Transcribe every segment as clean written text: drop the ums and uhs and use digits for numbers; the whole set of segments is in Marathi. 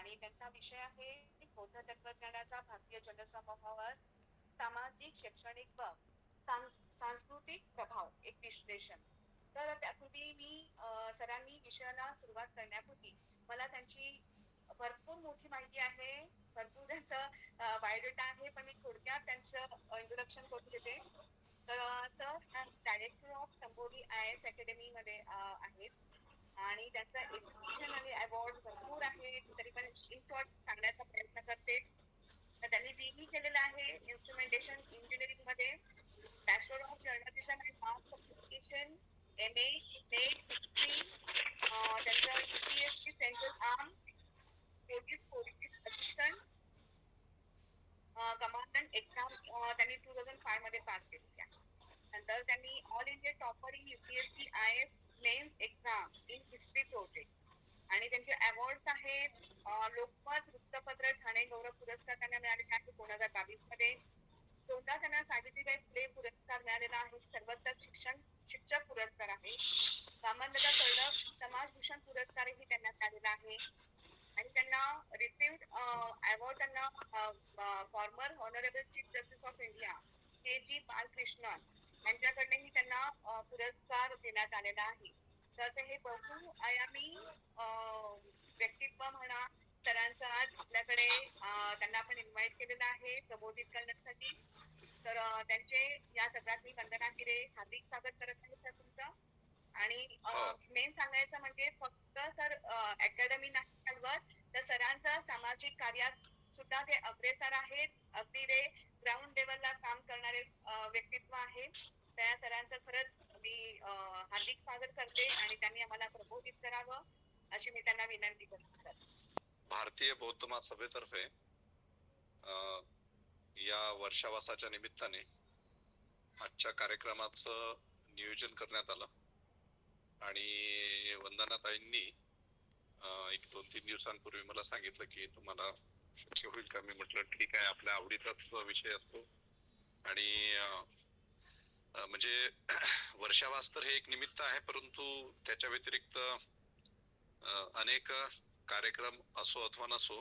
आणि त्यांचा विषय आहे बौद्ध तत्वज्ञानाचा भारतीय जनसमूहावर सामाजिक, शैक्षणिक व सांस्कृतिक प्रभाव, एक विश्लेषण. तर त्यापूर्वी मी सरांनी विषयाला सुरुवात करण्यापूर्वी मला त्यांची भरपूर मोठी माहिती आहे, भरपूर त्यांचं बायोडेटा आहे, पण मी थोडक्यात त्यांचं इंट्रोडक्शन करून देते. तर sir director of sambodhi IAS अकॅडमीमध्ये आहेत आणि त्यांचा एज्युकेशन आणि अवॉर्ड भरपूर आहे, तरी पण इन शॉर्ट सांगण्याचा प्रयत्न करते. तर त्यांनी BE केलेलं आहे इन्स्ट्रुमेंटेशन इंजिनिअरिंग मध्ये, bachelor of journalism and mass communication, MA NET history. त्यांचं UPSC central armed police assistant commandant exam त्यांनी 2005 मध्ये पास केलेली आहे. नंतर त्यांनी all India topper in UPSC IAS mains exam in history project आणि त्यांचे अवॉर्ड्स आहेत लोकमत वृत्तपत्र ठाणे गौरव पुरस्कार त्यांना मिळालेला आहे 2022 मध्ये. दोनदा त्यांना सावित्रीबाई फुले पुरस्कार मिळालेला आहे, सर्वोत्तम शिक्षक पुरस्कार आहे. रामदादा तळक समाजभूषण पुरस्कारही त्यांना मिळालेला आहे आणि त्यांना रिसिव्ड अवॉर्ड त्यांना former honourable chief justice of India KG Balakrishnan यांच्याकडनंही त्यांना पुरस्कार देण्यात आलेला आहे. तर हे बहुआयामी व्यक्तित्व म्हणा सरांचं आज आपल्याकडे त्यांना आपण इन्व्हाइट केलेलं आहे प्रबोधित करण्यासाठी. तर त्यांचे या सगळ्यात मी वंदना हिरे हार्दिक स्वागत करत आहे सर तुमचं. आणि मेन सांगायचं म्हणजे फक्त सर अकॅडमी नाही तर सरांचं सामाजिक कार्यात सुद्धा ते अग्रेसर आहेत. अगदी ते ग्राउंड लेवलला काम करणारे व्यक्तित्व आहे. त्या सरांचं खरंच मी हार्दिक स्वागत करते आणि त्यांनी आम्हाला प्रबोधित करावं अशी मी त्यांना विनंती करते. भारतीय बौद्ध महासभेतर्फे या वर्षावासाच्या निमित्ताने आजच्या कार्यक्रमाचं नियोजन करण्यात आलं आणि वंदनाताईंनी एक 2-3 दिवसांपूर्वी मला सांगितलं की तुम्हाला शक्य होईल का. मी म्हटलं ठीक आहे, आपल्या आवडीचाच विषय असतो आणि म्हणजे वर्षावास तर हे एक निमित्त आहे, परंतु त्याच्या व्यतिरिक्त अनेक कार्यक्रम असो अथवा नसो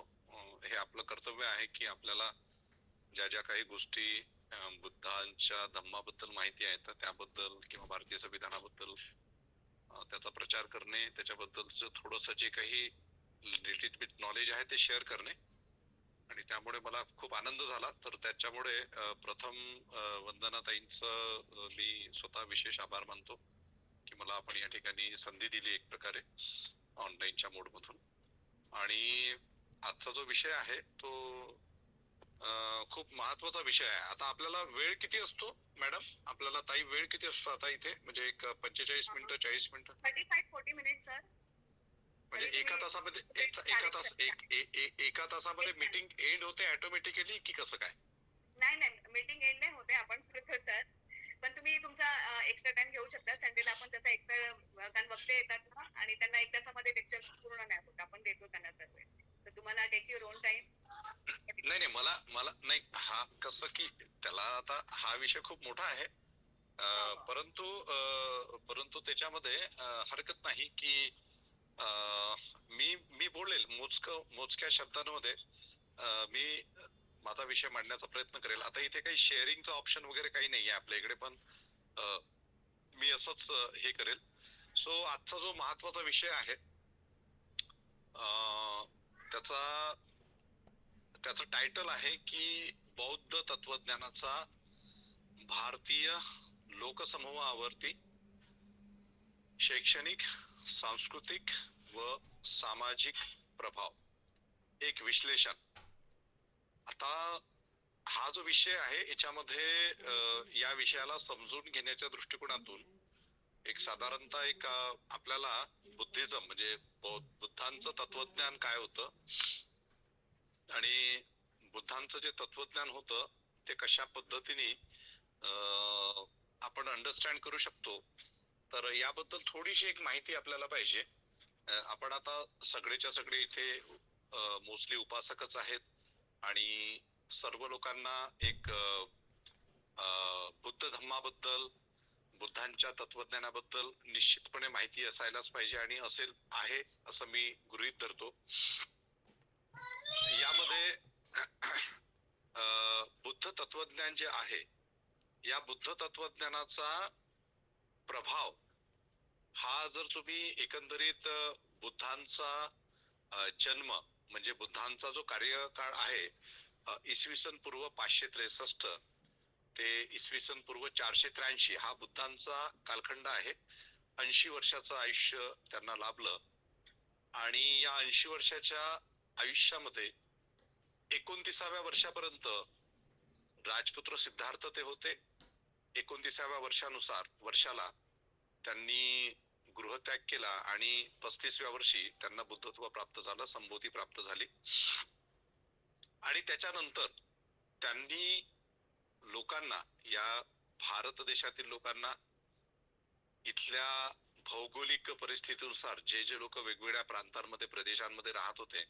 हे आपलं कर्तव्य आहे की आपल्याला ज्या ज्या काही गोष्टी बुद्धांच्या धम्माबद्दल माहिती आहे तर त्याबद्दल किंवा भारतीय संविधानाबद्दल त्याचा प्रचार करणे, त्याच्याबद्दलचं थोडंसं जे काही लिटिल बिट नॉलेज आहे ते शेअर करणे. आणि त्यामुळे मला खूप आनंद झाला. तर त्याच्यामुळे प्रथम वंदनाताईंचं मी स्वतः विशेष आभार मानतो की मला आपण या ठिकाणी संधी दिली एक प्रकारे ऑनलाईनच्या मोडमधून. आणि आजचा जो विषय आहे तो खूप महत्वाचा विषय आहे. आता आपल्याला वेळ किती असतो मॅडम, आपल्याला ताई वेळ किती असतो आता इथे? म्हणजे एक 45 मिनिटं 40 मिनिटं 35-40 मिनिट सर. म्हणजे एका तासामध्ये एका तासामध्ये मीटिंग एंड होते ऑटोमॅटिकली की कसं काय? नाही मीटिंग एंड नाही होते, आपण करतो सर. पण तुम्ही तुमचा एक्स्ट्रा टाइम घेऊ शकता. संडेला आपण त्याचा एक्स्ट्रा कारण वक्ते येतात ना आणि त्यांना एक तासामध्ये लेक्चर पूर्ण नाही होत, आपण देतो त्यांना सर्व. तर तुम्हाला टेक युअर ओन टाइम. नाही मला नाही, हा कसं की त्याला आता हा विषय खूप मोठा आहे, परंतु त्याच्यामध्ये हरकत नाही की मी बोलेल मोजक्या शब्दांमध्ये मी माझा विषय मांडण्याचा प्रयत्न करेल. आता इथे काही शेअरिंगचा ऑप्शन वगैरे काही नाहीये आपल्या इकडे, पण मी असंच हे करेल. सो आजचा जो महत्वाचा विषय आहे त्याचं टायटल आहे की बौद्ध तत्वज्ञानाचा भारतीय लोकसमूहावरती शैक्षणिक, सांस्कृतिक व सामाजिक प्रभाव, एक विश्लेषण. आता हा जो विषय आहे याच्यामध्ये या विषयाला समजून घेण्याच्या दृष्टिकोनातून एक साधारणतः एक आपल्याला बुद्धिझम म्हणजे बुद्धांचं तत्वज्ञान काय होतं आणि बुद्धांचं जे तत्वज्ञान होतं ते कशा पद्धतीने आपण अंडरस्टँड करू शकतो, तर याबद्दल थोडीशी एक माहिती आपल्याला पाहिजे. आपण आता सगळेच्या सगळे इथे मोस्टली उपासकच आहेत आणि सर्व लोकांना एक बुद्ध धम्माबद्दल, बुद्धांच्या तत्वज्ञानाबद्दल निश्चितपणे माहिती असायलाच पाहिजे आणि आहे असं मी गृहीत धरतो. यामध्ये बुद्ध तत्वज्ञान जे आहे, या बुद्ध तत्वज्ञानाचा प्रभाव हा जर तुम्ही एकंदरीत बुद्धांचा जन्म म्हणजे बुद्धांचा जो कार्यकाळ आहे, इसवी सन पूर्व 563 ते इसवी सन पूर्व 483 हा बुद्धांचा कालखंड आहे. 80 वर्षाचं आयुष्य त्यांना लाभलं आणि या 80 वर्षाच्या आयुष्यामध्ये 29व्या वर्षापर्यंत राजपुत्र सिद्धार्थ ते होते. 29व्या वर्षाला त्यांनी गृहत्याग केला आणि 35व्या वर्षी त्यांना बुद्धत्व प्राप्त झालं, संबोधी प्राप्त झाली. आणि त्याच्यानंतर त्यांनी लोकांना, या भारत देशातील लोकांना इथल्या भौगोलिक परिस्थितीनुसार जे जे लोक वेगवेगळ्या प्रांतांमध्ये प्रदेशांमध्ये राहत होते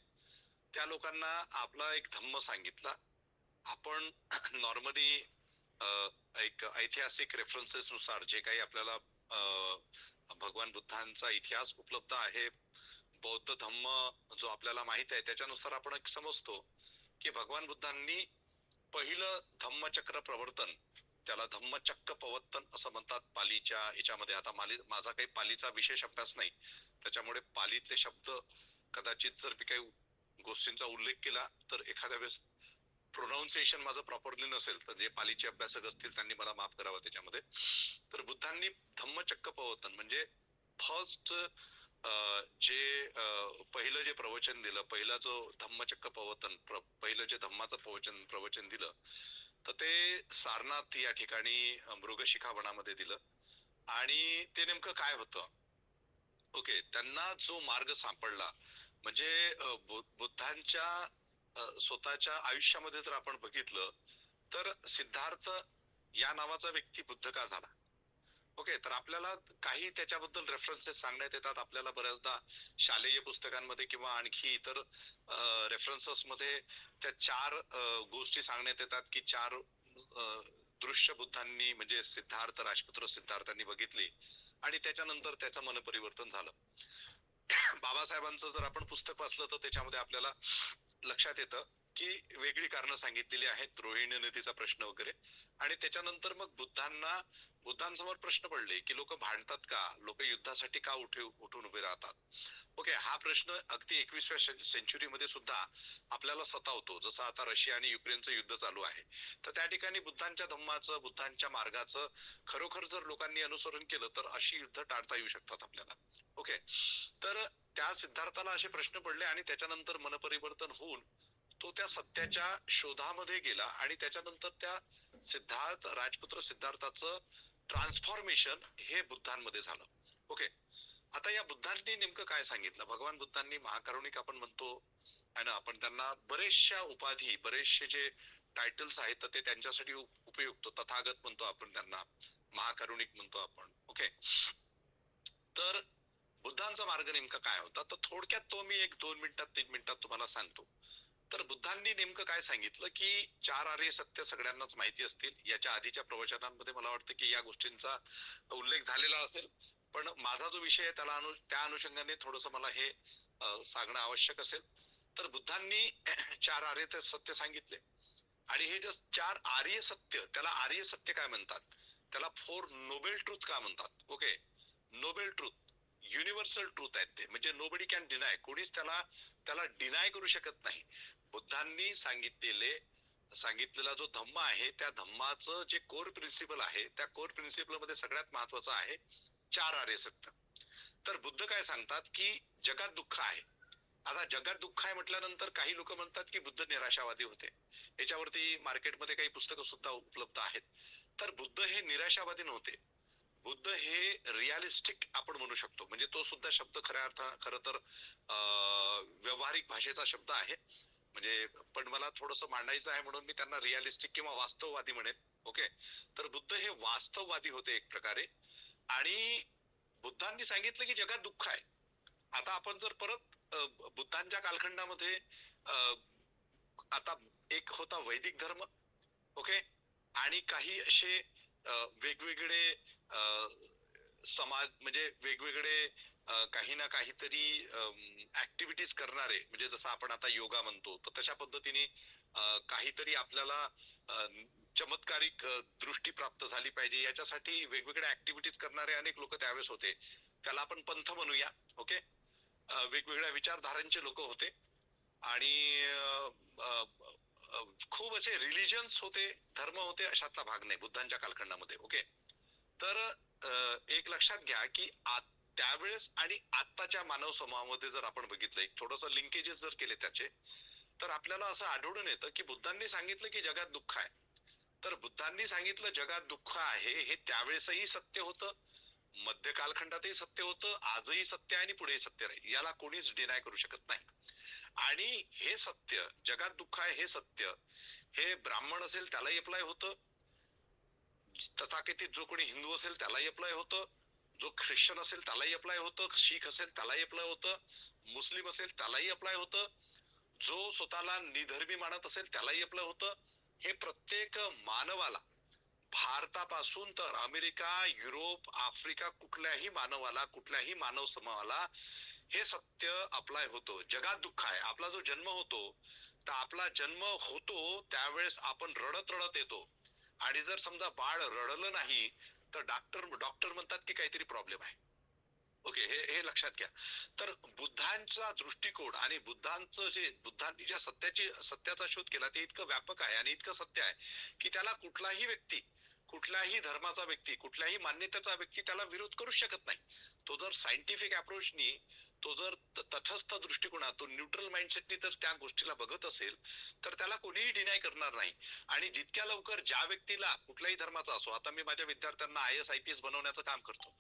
त्या लोकांना आपला एक धम्म सांगितला. आपण नॉर्मली एक ऐतिहासिक रेफरन्सेस नुसार जे काही आपल्याला भगवान बुद्धांचा इतिहास उपलब्ध आहे, बौद्ध धम्म जो आपल्याला माहित आहे त्याच्यानुसार आपण एक समजतो की भगवान बुद्धांनी पहिलं धम्मचक्र प्रवर्तन, त्याला धम्मचक्क पवर्तन असं म्हणतात पालीच्या याच्यामध्ये. आता माझा काही पालीचा विशेष अभ्यास नाही, त्याच्यामुळे पालीतले शब्द कदाचित जर मी काही गोष्टींचा उल्लेख केला तर एखाद्या वेळेस प्रोनाऊन्सिएशन माझं प्रॉपरली नसेल तर जे पालीचे अभ्यासक असतील त्यांनी मला माफ करावं त्याच्यामध्ये. तर बुद्धांनी धम्मचक्क पवर्तन म्हणजे फर्स्ट जे पहिलं जे प्रवचन दिलं, पहिला जो धम्मचक्क पवर्तन, पहिलं जे धम्माचं प्रवचन दिलं तर ते सारनाथ या ठिकाणी मृगशिखा वनामध्ये दिलं. आणि ते नेमकं काय होतं, ओके, त्यांना जो मार्ग सापडला म्हणजे बुद्धांच्या स्वतःच्या आयुष्यामध्ये जर आपण बघितलं तर सिद्धार्थ या नावाचा व्यक्ती बुद्ध का झाला. ओके, तर आपल्याला काही त्याच्याबद्दल रेफरन्सेस सांगण्यात येतात आपल्याला बऱ्याचदा शालेय पुस्तकांमध्ये किंवा आणखी इतर रेफरन्सेस मध्ये त्या 4 गोष्टी सांगण्यात येतात की 4 दृश्य बुद्धांनी म्हणजे सिद्धार्थ, राजपुत्र सिद्धार्थांनी बघितली आणि त्याच्यानंतर त्याचं मन परिवर्तन झालं. बाबासाहेबांचं जर आपण पुस्तक वाचलं तर त्याच्यामध्ये आपल्याला लक्षात येतं की वेगळी कारणं सांगितलेली आहेत, रोहिणी नदीचा प्रश्न वगैरे. आणि त्याच्यानंतर मग बुद्धांसमोर प्रश्न पडले की लोक भांडतात का, लोक युद्धासाठी का उठून उभे राहतात. ओके, हा प्रश्न अगदी 21व्या सेंचुरीमध्ये सुद्धा आपल्याला सतावतो. जसं आता रशिया आणि युक्रेनचं युद्ध चालू आहे, तर त्या ठिकाणी बुद्धांच्या धम्माचं, बुद्धांच्या मार्गाचं खरोखर जर लोकांनी अनुसरण केलं तर अशी युद्ध टाळता येऊ शकतात आपल्याला. ओके, तर त्या सिद्धार्थाला असे प्रश्न पडले आणि त्याच्यानंतर मनपरिवर्तन होऊन तो त्या सत्याच्या शोधामध्ये गेला आणि त्याच्यानंतर त्या राजपुत्र सिद्धार्थाचं ट्रान्सफॉर्मेशन हे बुद्धांमध्ये झालं. ओके, आता या बुद्धांनी नेमकं काय सांगितलं. भगवान बुद्धांनी महाकारुणिक आपण म्हणतो आहे ना, आपण त्यांना बरेचशा उपाधी, बरेचसे जे टायटल्स आहेत तर ते त्यांच्यासाठी उपयुक्त. तथागत म्हणतो आपण त्यांना, महाकारुणिक म्हणतो आपण. ओके, तर बुद्धांचा मार्ग नेमका काय होता तर थोडक्यात तो मी 1-2 मिनिटात 3 मिनिटात तुम्हाला सांगतो. तर बुद्धांनी नेमकं काय सांगितलं की 4 आर्य सत्य सगळ्यांनाच माहिती असतील. याच्या आधीच्या प्रवचनांमध्ये मला वाटतं की या गोष्टींचा उल्लेख झालेला असेल, पण माझा जो विषय आहे त्या अनुषंगाने थोडस मला हे सांगणं आवश्यक असेल. तर बुद्धांनी 4 आर्य सत्य सांगितले आणि हे जे 4 आर्य सत्य, त्याला आर्य सत्य काय म्हणतात, त्याला 4 नोबेल ट्रूथ का म्हणतात. Okay, Nobel truth, universal truth आहेत ते, म्हणजे नोबडी कॅन डिनाय, कोणीच त्याला डिनाय करू शकत नाही. बुद्धांनी सांगितलेला जो धम्म आहे त्या धम्माचं जे कोर प्रिन्सिपल आहे त्या कोर प्रिन्सिपल मध्ये सगळ्यात महत्वाचं आहे 4 आर्य सत्य. तर बुद्ध काय सांगतात की जगात दुःख आहे. आता जगात दुःख आहे म्हटल्यानंतर काही लोक म्हणतात की बुद्ध निराशावादी होते. याच्यावरती मार्केटमध्ये काही पुस्तकं सुद्धा उपलब्ध आहेत. तर बुद्ध हे निराशावादी नव्हते. बुद्ध हे रिअलिस्टिक आपण म्हणू शकतो, म्हणजे तो सुद्धा शब्द खरं तर व्यावहारिक भाषेचा शब्द आहे. म्हणजे पण मला थोडंसं मांडायचं आहे म्हणून मी त्यांना रिअलिस्टिक किंवा वास्तववादी म्हणेन. ओके, तर बुद्ध हे वास्तववादी होते एक प्रकारे. आणि बुद्धांनी सांगितलं की जगात दुःख आहे. आता आपण जर परत बुद्धांच्या कालखंडामध्ये आता एक होता वैदिक धर्म, ओके, आणि काही असे वेगवेगळे समाज म्हणजे वेगवेगळे काही ना काहीतरी ऍक्टिव्हिटीज करणारे, म्हणजे जसं आपण आता योगा म्हणतो, तर तशा पद्धतीने काहीतरी आपल्याला चमत्कारिक दृष्टी प्राप्त झाली पाहिजे याच्यासाठी वेगवेगळ्या ऍक्टिव्हिटीज करणारे अनेक लोक त्यावेळेस होते. त्याला आपण पंथ म्हणूया. ओके. वेगवेगळ्या विचारधारांचे लोक होते आणि खूप असे रिलिजन्स होते, धर्म होते, अशातला भाग नाही बुद्धांच्या कालखंडामध्ये. ओके. तर एक लक्षात घ्या की त्यावेळेस आणि आत्ताच्या मानव समूहामध्ये जर आपण बघितलं, एक थोडंसं लिंकेजेस जर केले त्याचे, तर आपल्याला असं आढळून येतं की बुद्धांनी सांगितलं की जगात दुःख आहे. तर बुद्धांनी सांगितलं जगात दुःख आहे हे त्यावेळेसही सत्य होतं, मध्य कालखंडातही सत्य होतं, आजही सत्य आहे आणि पुढेही सत्य राहील, याला कोणीच डिनाय करू शकत नाही. आणि हे सत्य, जगात दुःख आहे हे सत्य, हे ब्राह्मण असेल त्यालाही अप्लाय होतं, तथाकथित जो कोणी हिंदू असेल त्यालाही अप्लाय होतं, जो ख्रिश्चन असेल त्यालाही अप्लाय होतं, शीख असेल त्यालाही अप्लाय होतं, मुस्लिम असेल त्यालाही अप्लाय होतं, जो स्वतःला निधर्मी मानत असेल त्यालाही अप्लाय होतं. हे प्रत्येक मानवाला, भारतापासून तर अमेरिका, युरोप, आफ्रिका, कुठल्याही मानवाला, कुठल्याही मानव समूहाला हे सत्य अप्लाय होतो. जगात दुःख आहे. आपला जो जन्म होतो, तर आपला जन्म होतो त्यावेळेस आपण रडत रडत येतो, आणि जर समजा बाळ रडलं नाही तर डॉक्टर म्हणतात की काहीतरी प्रॉब्लेम आहे. ओके. हे लक्षात घ्या. तर बुद्धांचा दृष्टिकोन आणि बुद्धांनी ज्या सत्याचा शोध केला ते इतकं व्यापक आहे आणि इतकं सत्य आहे की त्याला कुठलाही व्यक्ती, कुठल्याही धर्माचा व्यक्ती, कुठल्याही मान्यतेचा व्यक्ती त्याला विरोध करू शकत नाही. तो जर सायंटिफिक अप्रोचनी, तो जर तटस्थ दृष्टिकोनातून, न्यूट्रल माइंडसेटनी तर त्या गोष्टीला बघत असेल तर त्याला कोणीही डिनाय करणार नाही. आणि जितक्या लवकर ज्या व्यक्तीला कुठल्याही धर्माचा असो, आता मी माझ्या विद्यार्थ्यांना IAS IPS बनवण्याचं काम करतो,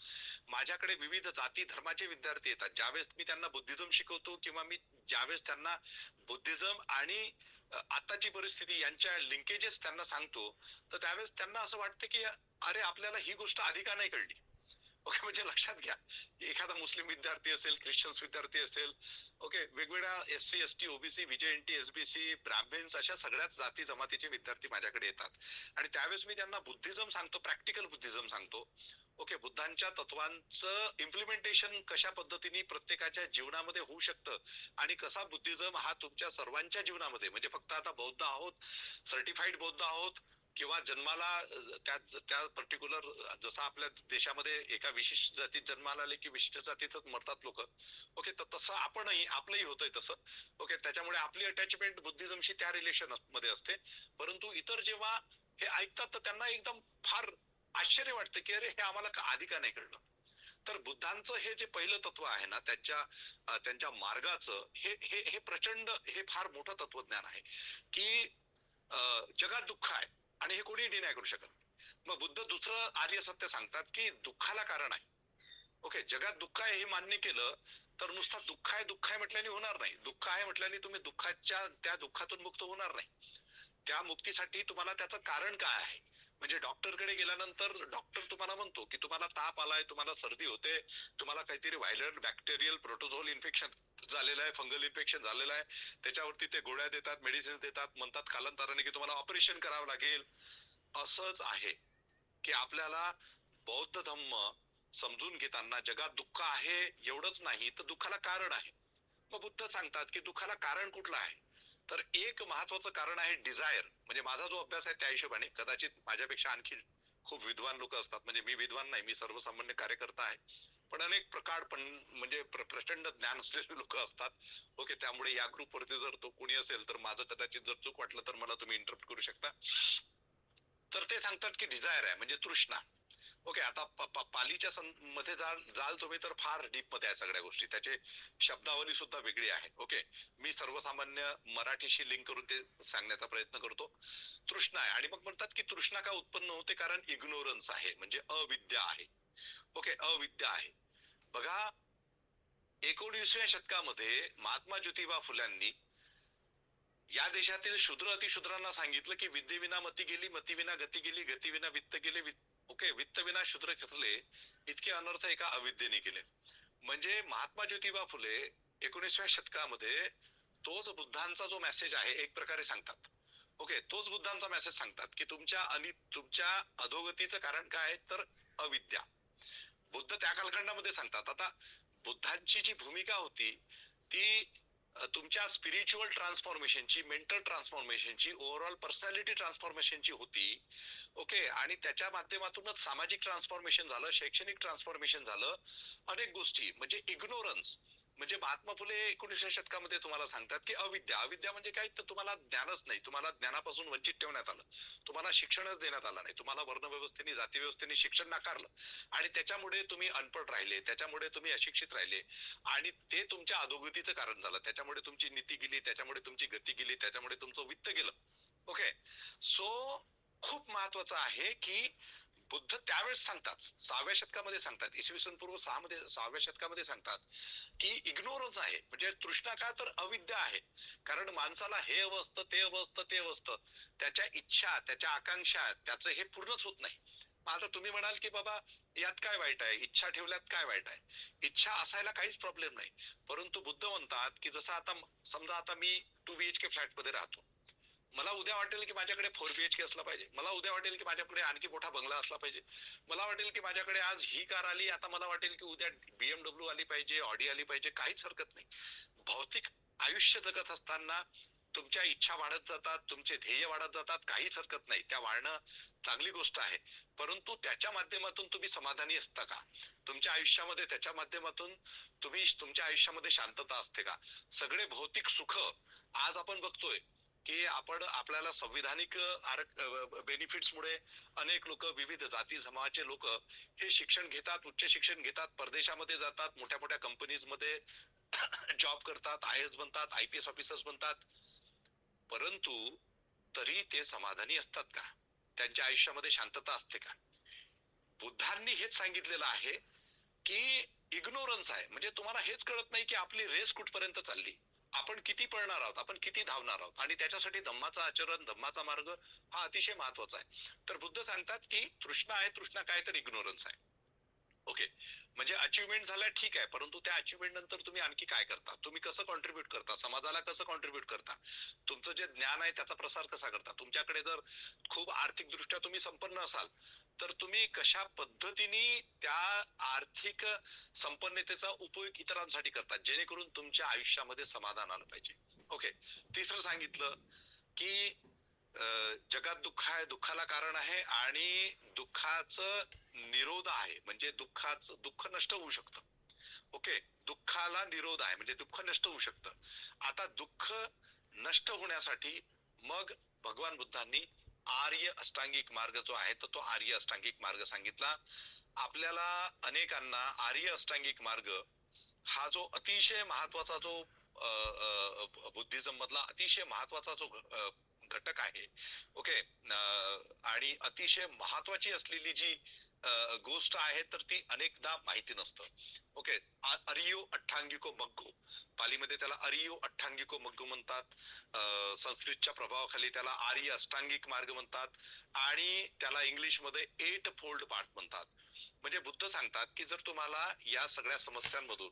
माझ्याकडे विविध जाती धर्माचे विद्यार्थी येतात. ज्यावेळेस मी त्यांना बुद्धिझम शिकवतो किंवा मी ज्यावेळेस त्यांना बुद्धिझम आणि आताची परिस्थिती यांच्या लिंकेजेस त्यांना सांगतो, तर त्यावेळेस त्यांना असं वाटतं की अरे आपल्याला ही गोष्ट आधी का नाही कळली. ओके. म्हणजे लक्षात घ्या, एखादा मुस्लिम विद्यार्थी असेल, ख्रिश्चन विद्यार्थी असेल, ओके, वेगवेगळ्या SC ST OBC VJNT SBC Brahmins, अशा सगळ्याच जाती जमातीचे विद्यार्थी माझ्याकडे येतात. आणि त्यावेळेस मी त्यांना बुद्धिझम सांगतो, प्रॅक्टिकल बुद्धिझम सांगतो. ओके. बुद्धांच्या तत्वांचं इम्प्लिमेंटेशन कशा पद्धतीने प्रत्येकाच्या जीवनामध्ये होऊ शकतं आणि कसा बुद्धिझम हा तुमच्या सर्वांच्या जीवनामध्ये, म्हणजे फक्त आता बौद्ध आहोत, सर्टिफाईड बौद्ध आहोत, किंवा जन्माला त्या पर्टिक्युलर, जसं आपल्या देशामध्ये एका विशिष्ट जातीत जन्माला आले की विशिष्ट जातीतच मरतात लोक. ओके. तर तसं आपलंही होतंय तसं. ओके. त्याच्यामुळे आपली अटॅचमेंट बुद्धिझमशी त्या रिलेशन मध्ये असते. परंतु इतर जेव्हा हे ऐकतात तर त्यांना एकदम फार आश्चर्य वाटतं की अरे हे आम्हाला आधी का नाही कळलं. तर बुद्धांचं हे जे पहिलं तत्व आहे ना, त्यांच्या मार्गाचं हे हे हे प्रचंड, हे फार मोठं तत्वज्ञान आहे की जगात दुःख आहे आणि हे कोणी डिनाय करू शकत. मग बुद्ध दुसरं आर्य सत्य सांगतात की दुःखाला कारण आहे. ओके. जगात दुःख आहे हे मान्य केलं तर नुसता दुःख आहे म्हटल्याने होणार नाही. दुःख आहे म्हटल्याने तुम्ही त्या दुःखातून मुक्त होणार नाही. त्या मुक्तीसाठी तुम्हाला त्याचं कारण काय आहे, म्हणजे डॉक्टरकडे गेल्यानंतर डॉक्टर तुम्हाला म्हणतो की तुम्हाला ताप आलाय, तुम्हाला सर्दी होते, तुम्हाला काहीतरी व्हायरल बॅक्टेरियल प्रोटोझोल इन्फेक्शन झालेलं आहे, फंगल इन्फेक्शन झालेलं आहे, त्याच्यावरती ते गोळ्या देतात, मेडिसिन देतात, म्हणतात कालांतराने की तुम्हाला ऑपरेशन करावं लागेल. असंच आहे की आपल्याला बौद्ध धम्म समजून घेताना जगात दुःख आहे एवढंच नाही तर दुःखाला कारण आहे. मग बुद्ध सांगतात की दुःखाला कारण कुठलं आहे, तर एक महत्वाचं कारण आहे डिझायर. म्हणजे माझा जो अभ्यास आहे त्या हिशोबाने, कदाचित माझ्यापेक्षा आणखी खूप विद्वान लोक असतात, म्हणजे मी विद्वान नाही, मी सर्वसामान्य कार्यकर्ता आहे, पण अनेक प्रकार म्हणजे प्रचंड ज्ञान असलेले लोक असतात. ओके. त्यामुळे या ग्रुपवरती जर तो कोणी असेल तर माझं कदाचित जर चूक वाटलं तर मला तुम्ही इंटरप्ट करू शकता. तर ते सांगतात की डिझायर आहे म्हणजे तृष्णा. ओके. आता पालीच्या मध्ये जाल तुम्ही तर फार डीप मध्ये आहे सगळ्या गोष्टी, त्याचे शब्दावली सुद्धा वेगळी आहे. ओके. मी सर्वसामान्य मराठीशी लिंक करून ते सांगण्याचा प्रयत्न करतो. तृष्णा आहे, आणि मग म्हणतात की तृष्णा का उत्पन्न होते, कारण इग्नोरन्स आहे, म्हणजे अविद्या आहे. ओके. अविद्या आहे. बघा, 19व्या शतकामध्ये महात्मा ज्योतिबा फुल्यांनी या देशातील शूद्र अतिशूद्रांना सांगितलं की विद्येविना मती गेली, मतीविना गती गेली, गतीविना वित्त गेले, ओके, वित्त विना शूद्र घेतले, इतके अनर्थ एका अविद्येने केले. म्हणजे महात्मा ज्योतिबा फुले 19व्या शतकामध्ये तोच बुद्धांचा जो मेसेज आहे एक प्रकारे सांगतात. ओके. तोच बुद्धांचा मेसेज सांगतात की तुमच्या अधोगतीचं कारण काय आहे, तर अविद्या. बुद्ध त्या कालखंडामध्ये सांगतात. आता बुद्धांची जी भूमिका होती ती तुमच्या स्पिरिच्युअल ट्रान्सफॉर्मेशनची, मेंटल ट्रान्सफॉर्मेशनची, ओव्हरऑल पर्सनॅलिटी ट्रान्सफॉर्मेशनची होती. ओके. आणि त्याच्या माध्यमातूनच सामाजिक ट्रान्सफॉर्मेशन झालं, शैक्षणिक ट्रान्सफॉर्मेशन झालं, अनेक गोष्टी. म्हणजे इग्नोरन्स म्हणजे महात्मा फुले 19व्या शतकामध्ये तुम्हाला सांगतात की अविद्या. अविद्या म्हणजे काय, तर तुम्हाला ज्ञानच नाही, तुम्हाला ज्ञानापासून वंचित ठेवण्यात आलं, तुम्हाला शिक्षणच देण्यात आलं नाही, तुम्हाला वर्णव्यवस्थेने, जातीव्यवस्थेने शिक्षण नाकारलं आणि त्याच्यामुळे तुम्ही अनपढ राहिले, त्याच्यामुळे तुम्ही अशिक्षित राहिले आणि ते तुमच्या अधोगतीचं कारण झालं. त्याच्यामुळे तुमची नीती गेली, त्याच्यामुळे तुमची गती गेली, त्याच्यामुळे तुमचं वित्त गेलं. ओके. सो खूप महत्वाचं आहे की बुद्ध त्यावेळेस सांगतात, 6व्या शतकामध्ये सांगतात, इसवी सन पूर्व 6व्या शतकामध्ये सांगतात की इग्नोरन्स आहे म्हणजे तृष्णा का, तर अविद्या आहे. कारण माणसाला हे हवं असतं, ते हवं असतं, ते हवं असतं, त्याच्या इच्छा, त्याच्या आकांक्षा, त्याचं हे पूर्णच होत नाही. आता तुम्ही म्हणाल की बाबा यात काय वाईट आहे, इच्छा ठेवल्यात काय वाईट आहे? इच्छा असायला काहीच प्रॉब्लेम नाही. परंतु बुद्ध म्हणतात की जसं आता समजा आता मी 2 BHK फ्लॅट मध्ये राहतो, मला उद्या वाटेल की माझ्याकडे 4 BHK असला पाहिजे, मला उद्या वाटेल की माझ्याकडे आणखी मोठा बंगला असला पाहिजे, मला वाटेल की माझ्याकडे आज ही कार आली, आता मला वाटेल की उद्या BMW आली पाहिजे, ऑडी आली पाहिजे. काहीच हरकत नाही. भौतिक आयुष्य जगत असताना तुमच्या इच्छा वाढत जातात, तुमचे ध्येय वाढत जातात, काहीच हरकत नाही, त्या वाढणं चांगली गोष्ट आहे. परंतु त्याच्या माध्यमातून तुम्ही समाधानी असता का? तुमच्या आयुष्यामध्ये त्याच्या माध्यमातून तुम्ही तुमच्या आयुष्यामध्ये शांतता असते का? सगळे भौतिक सुख आज आपण बघतोय की आपण आपल्याला संविधानिक बेनिफिट्स मुळे अनेक लोक, विविध जाती जमाचे लोक हे शिक्षण घेतात, उच्च शिक्षण घेतात, परदेशामध्ये जातात, मोठ्या मोठ्या कंपनीज मध्ये जॉब करतात, IAS बनतात, IPS ऑफिसर्स बनतात. परंतु तरी ते समाधानी असतात का? त्यांच्या आयुष्यामध्ये शांतता असते का? बुद्धांनी हेच सांगितलेलं आहे की इग्नोरन्स आहे म्हणजे तुम्हाला हेच कळत नाही की आपली रेस कुठपर्यंत चालली, आपण किती पळणार आहोत, आपण किती धावणार आहोत. आणि त्याच्यासाठी धम्माचं आचरण, धम्माचा मार्ग हा अतिशय महत्वाचा आहे. तर बुद्ध सांगतात की तृष्णा आहे, तृष्णा काय, तर इग्नोरन्स आहे. ओके. म्हणजे अचिव्हमेंट झाल्या ठीक आहे, परंतु त्या अचिव्हमेंट नंतर तुम्ही आणखी काय करता, तुम्ही कसं कॉन्ट्रीब्युट करता, समाजाला कसं कॉन्ट्रीब्युट करता, तुमचं जे ज्ञान आहे त्याचा प्रसार कसा करता. तुमच्याकडे जर खूप आर्थिक दृष्ट्या तुम्ही संपन्न असाल तर तुम्ही कशा पद्धतीने त्या आर्थिक संपन्नतेचा उपयोग इतरांसाठी करतात, जेणेकरून तुमच्या आयुष्यामध्ये समाधान आलं पाहिजे. ओके. तिसरं सांगितलं की जगात दुःख आहे, दुःखाला कारण आहे आणि दुःखाचं निरोध आहे म्हणजे दुःख नष्ट होऊ शकतं. ओके. दुःखाला निरोध आहे म्हणजे दुःख नष्ट होऊ शकतं. आता दुःख नष्ट होण्यासाठी मग भगवान बुद्धांनी आर्य अष्टांगिक मार्ग जो आहे तर तो आर्य अष्टांगिक मार्ग सांगितला. आपल्याला अनेकांना आर्य अष्टांगिक मार्ग हा जो अतिशय महत्वाचा जो बुद्धिझम मधला अतिशय महत्वाचा जो घटक आहे. ओके. आणि अतिशय महत्वाची असलेली जी गोष्ट आहे तर ती अनेकदा माहिती नसतं. ओके. अरियो अठ्ठांगिको मग्गो, पालीमध्ये त्याला अरियो अठ्ठांगिको मग्गो म्हणतात. संस्कृतच्या प्रभावाखाली त्याला आर्य अष्टांगिक मार्ग म्हणतात आणि त्याला इंग्लिश मध्ये 8 फोल्ड पाथ म्हणतात. म्हणजे बुद्ध सांगतात की जर तुम्हाला या सगळ्या समस्यांमधून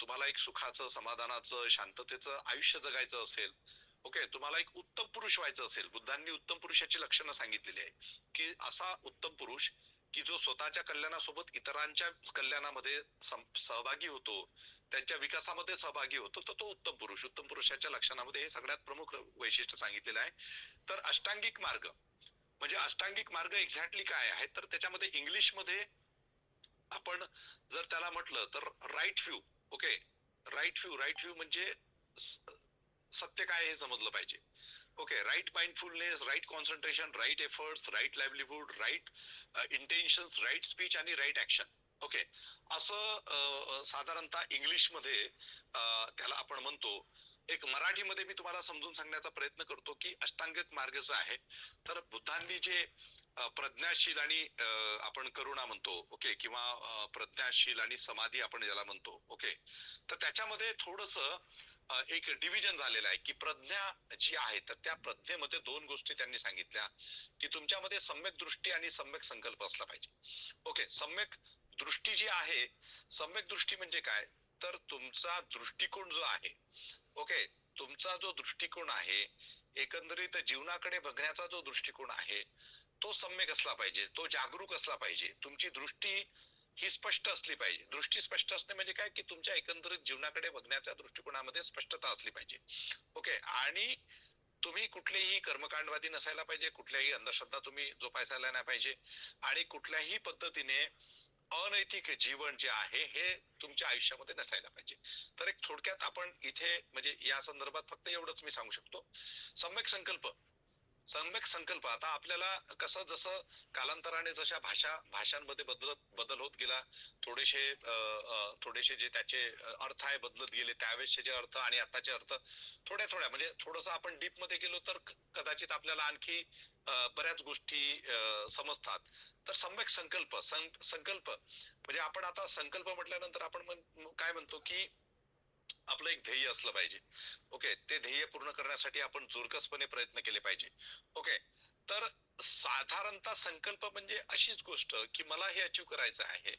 तुम्हाला एक सुखाचं, समाधानाचं, शांततेचं आयुष्य जगायचं असेल, ओके, तुम्हाला एक उत्तम पुरुष व्हायचं असेल, बुद्धांनी उत्तम पुरुषाची लक्षणं सांगितलेली आहे की असा उत्तम पुरुष की जो स्वतःच्या कल्याणासोबत इतरांच्या कल्याणामध्ये सहभागी होतो, त्यांच्या विकासामध्ये सहभागी होतो, तर तो उत्तम पुरुष. उत्तम पुरुषाच्या लक्षणामध्ये हे सगळ्यात प्रमुख वैशिष्ट्य सांगितलेलं आहे. तर अष्टांगिक मार्ग म्हणजे अष्टांगिक मार्ग एक्झॅक्टली काय आहे तर त्याच्यामध्ये इंग्लिश मध्ये आपण जर त्याला म्हटलं तर right view. Okay. Right view म्हणजे सत्य काय हे समजलं पाहिजे. Okay. Right mindfulness, right concentration, right efforts, right livelihood, right intentions, right speech आणि राईट ऍक्शन. ओके. असं साधारणतः इंग्लिश मध्ये त्याला आपण म्हणतो. एक मराठीमध्ये मी तुम्हाला समजून सांगण्याचा प्रयत्न करतो की अष्टांगिक मार्ग जो आहे तर बुद्धांनी जे प्रज्ञाशील आणि आपण करुणा म्हणतो, ओके, किंवा प्रज्ञाशील आणि समाधी आपण ज्याला म्हणतो, ओके, तर त्याच्यामध्ये थोडस एक डिव्हिजन झालेलं आहे की प्रज्ञा जी आहे तर त्या प्रज्ञेमध्ये 2 गोष्टी त्यांनी सांगितल्या की तुमच्यामध्ये सम्यक दृष्टी आणि सम्यक संकल्प असला पाहिजे. ओके. सम्यक दृष्टी जी आहे, सम्यक दृष्टी म्हणजे काय, तर तुमचा दृष्टिकोन जो आहे, ओके, तुमचा जो दृष्टिकोन आहे, एकंदरीत जीवनाकडे बघण्याचा जो दृष्टिकोन आहे तो सम्यक असला पाहिजे, तो जागरूक असला पाहिजे. तुमची दृष्टी ही स्पष्ट असली पाहिजे. दृष्टी स्पष्ट असणे म्हणजे काय, की तुमच्या एकंदरीत जीवनाकडे बघण्याच्या दृष्टिकोनामध्ये स्पष्टता असली पाहिजे. ओके. आणि तुम्ही कुठलेही कर्मकांडवादी नसायला पाहिजे, कुठल्याही अंधश्रद्धा तुम्ही जोपासायला नाही पाहिजे आणि कुठल्याही पद्धतीने अनैतिक जीवन जे आहे हे तुमच्या आयुष्यामध्ये नसायला पाहिजे. तर एक थोडक्यात आपण इथे म्हणजे या संदर्भात फक्त एवढंच मी सांगू शकतो. सम्यक संकल्प आता आपल्याला कसं जसं कालांतराने जशा भाषांमध्ये बदल होत गेला, थोडेसे जे त्याचे अर्थ आहे बदलत गेले, त्यावेळेसचे जे अर्थ आणि आताचे अर्थ थोड्या म्हणजे थोडंसं आपण डीप मध्ये गेलो तर कदाचित आपल्याला आणखी बऱ्याच गोष्टी समजतात. तर सम्यक संकल्प म्हणजे आपण आता संकल्प म्हटल्यानंतर आपण काय म्हणतो की आपलं एक ध्येय असलं पाहिजे. ओके. ते ध्येय पूर्ण करण्यासाठी आपण जोरकसपणे प्रयत्न केले पाहिजे. ओके. तर साधारणतः संकल्प म्हणजे अशीच गोष्ट की मला हे अचीव करायचं आहे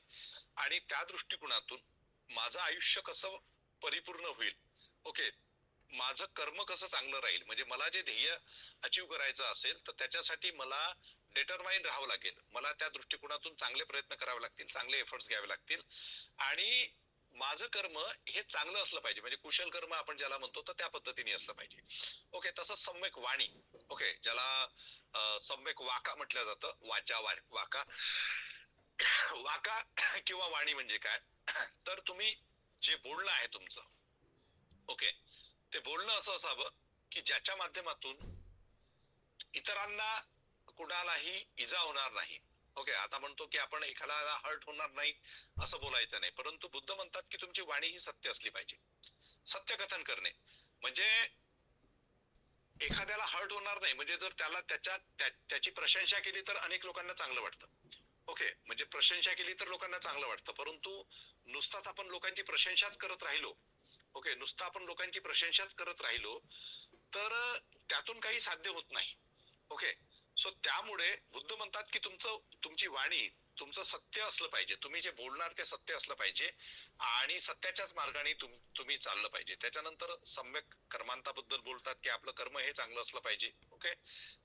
आणि त्या दृष्टिकोनातून माझं आयुष्य कसं परिपूर्ण होईल. ओके. माझं कर्म कसं चांगलं राहील, म्हणजे मला जे ध्येय अचीव करायचं असेल तर त्याच्यासाठी मला डिटरमाइन राहावं लागेल. मला त्या दृष्टिकोनातून चांगले प्रयत्न करावे लागतील, चांगले एफर्ट्स घ्यावे लागतील आणि माझं कर्म हे चांगलं असलं पाहिजे, म्हणजे कुशल कर्म आपण ज्याला म्हणतो तर त्या पद्धतीने असलं पाहिजे. ओके. तसंच सम्यक वाणी. ओके. ज्याला सम्यक वाका म्हटलं जातं. वाका वाका किंवा वाणी म्हणजे काय, तर तुम्ही जे बोलणं आहे तुमचं, ओके, ते बोलणं असं असावं की ज्याच्या माध्यमातून इतरांना कुणालाही इजा होणार नाही. ओके. आता म्हणतो की आपण एखाद्याला हर्ट होणार नाही असं बोलायचं नाही, परंतु बुद्ध म्हणतात की तुमची वाणी ही सत्य असली पाहिजे. सत्य कथन करणे म्हणजे एखाद्याला हर्ट होणार नाही, म्हणजे जर त्याला त्याची प्रशंसा केली तर अनेक लोकांना चांगलं वाटतं. ओके. म्हणजे प्रशंसा केली तर लोकांना चांगलं वाटतं, परंतु नुसताच आपण लोकांची प्रशंसाच करत राहिलो, ओके, नुसतं आपण लोकांची प्रशंसाच करत राहिलो तर त्यातून काही साध्य होत नाही. ओके. सो त्यामुळे बुद्ध म्हणतात की तुमची वाणी तुमचं सत्य असलं पाहिजे, तुम्ही जे बोलणार ते सत्य असलं पाहिजे आणि सत्याच्याच मार्गाने तुम्ही चाललं पाहिजे. त्याच्यानंतर सम्यक कर्मांताबद्दल बोलतात की आपलं कर्म हे चांगलं असलं पाहिजे. ओके.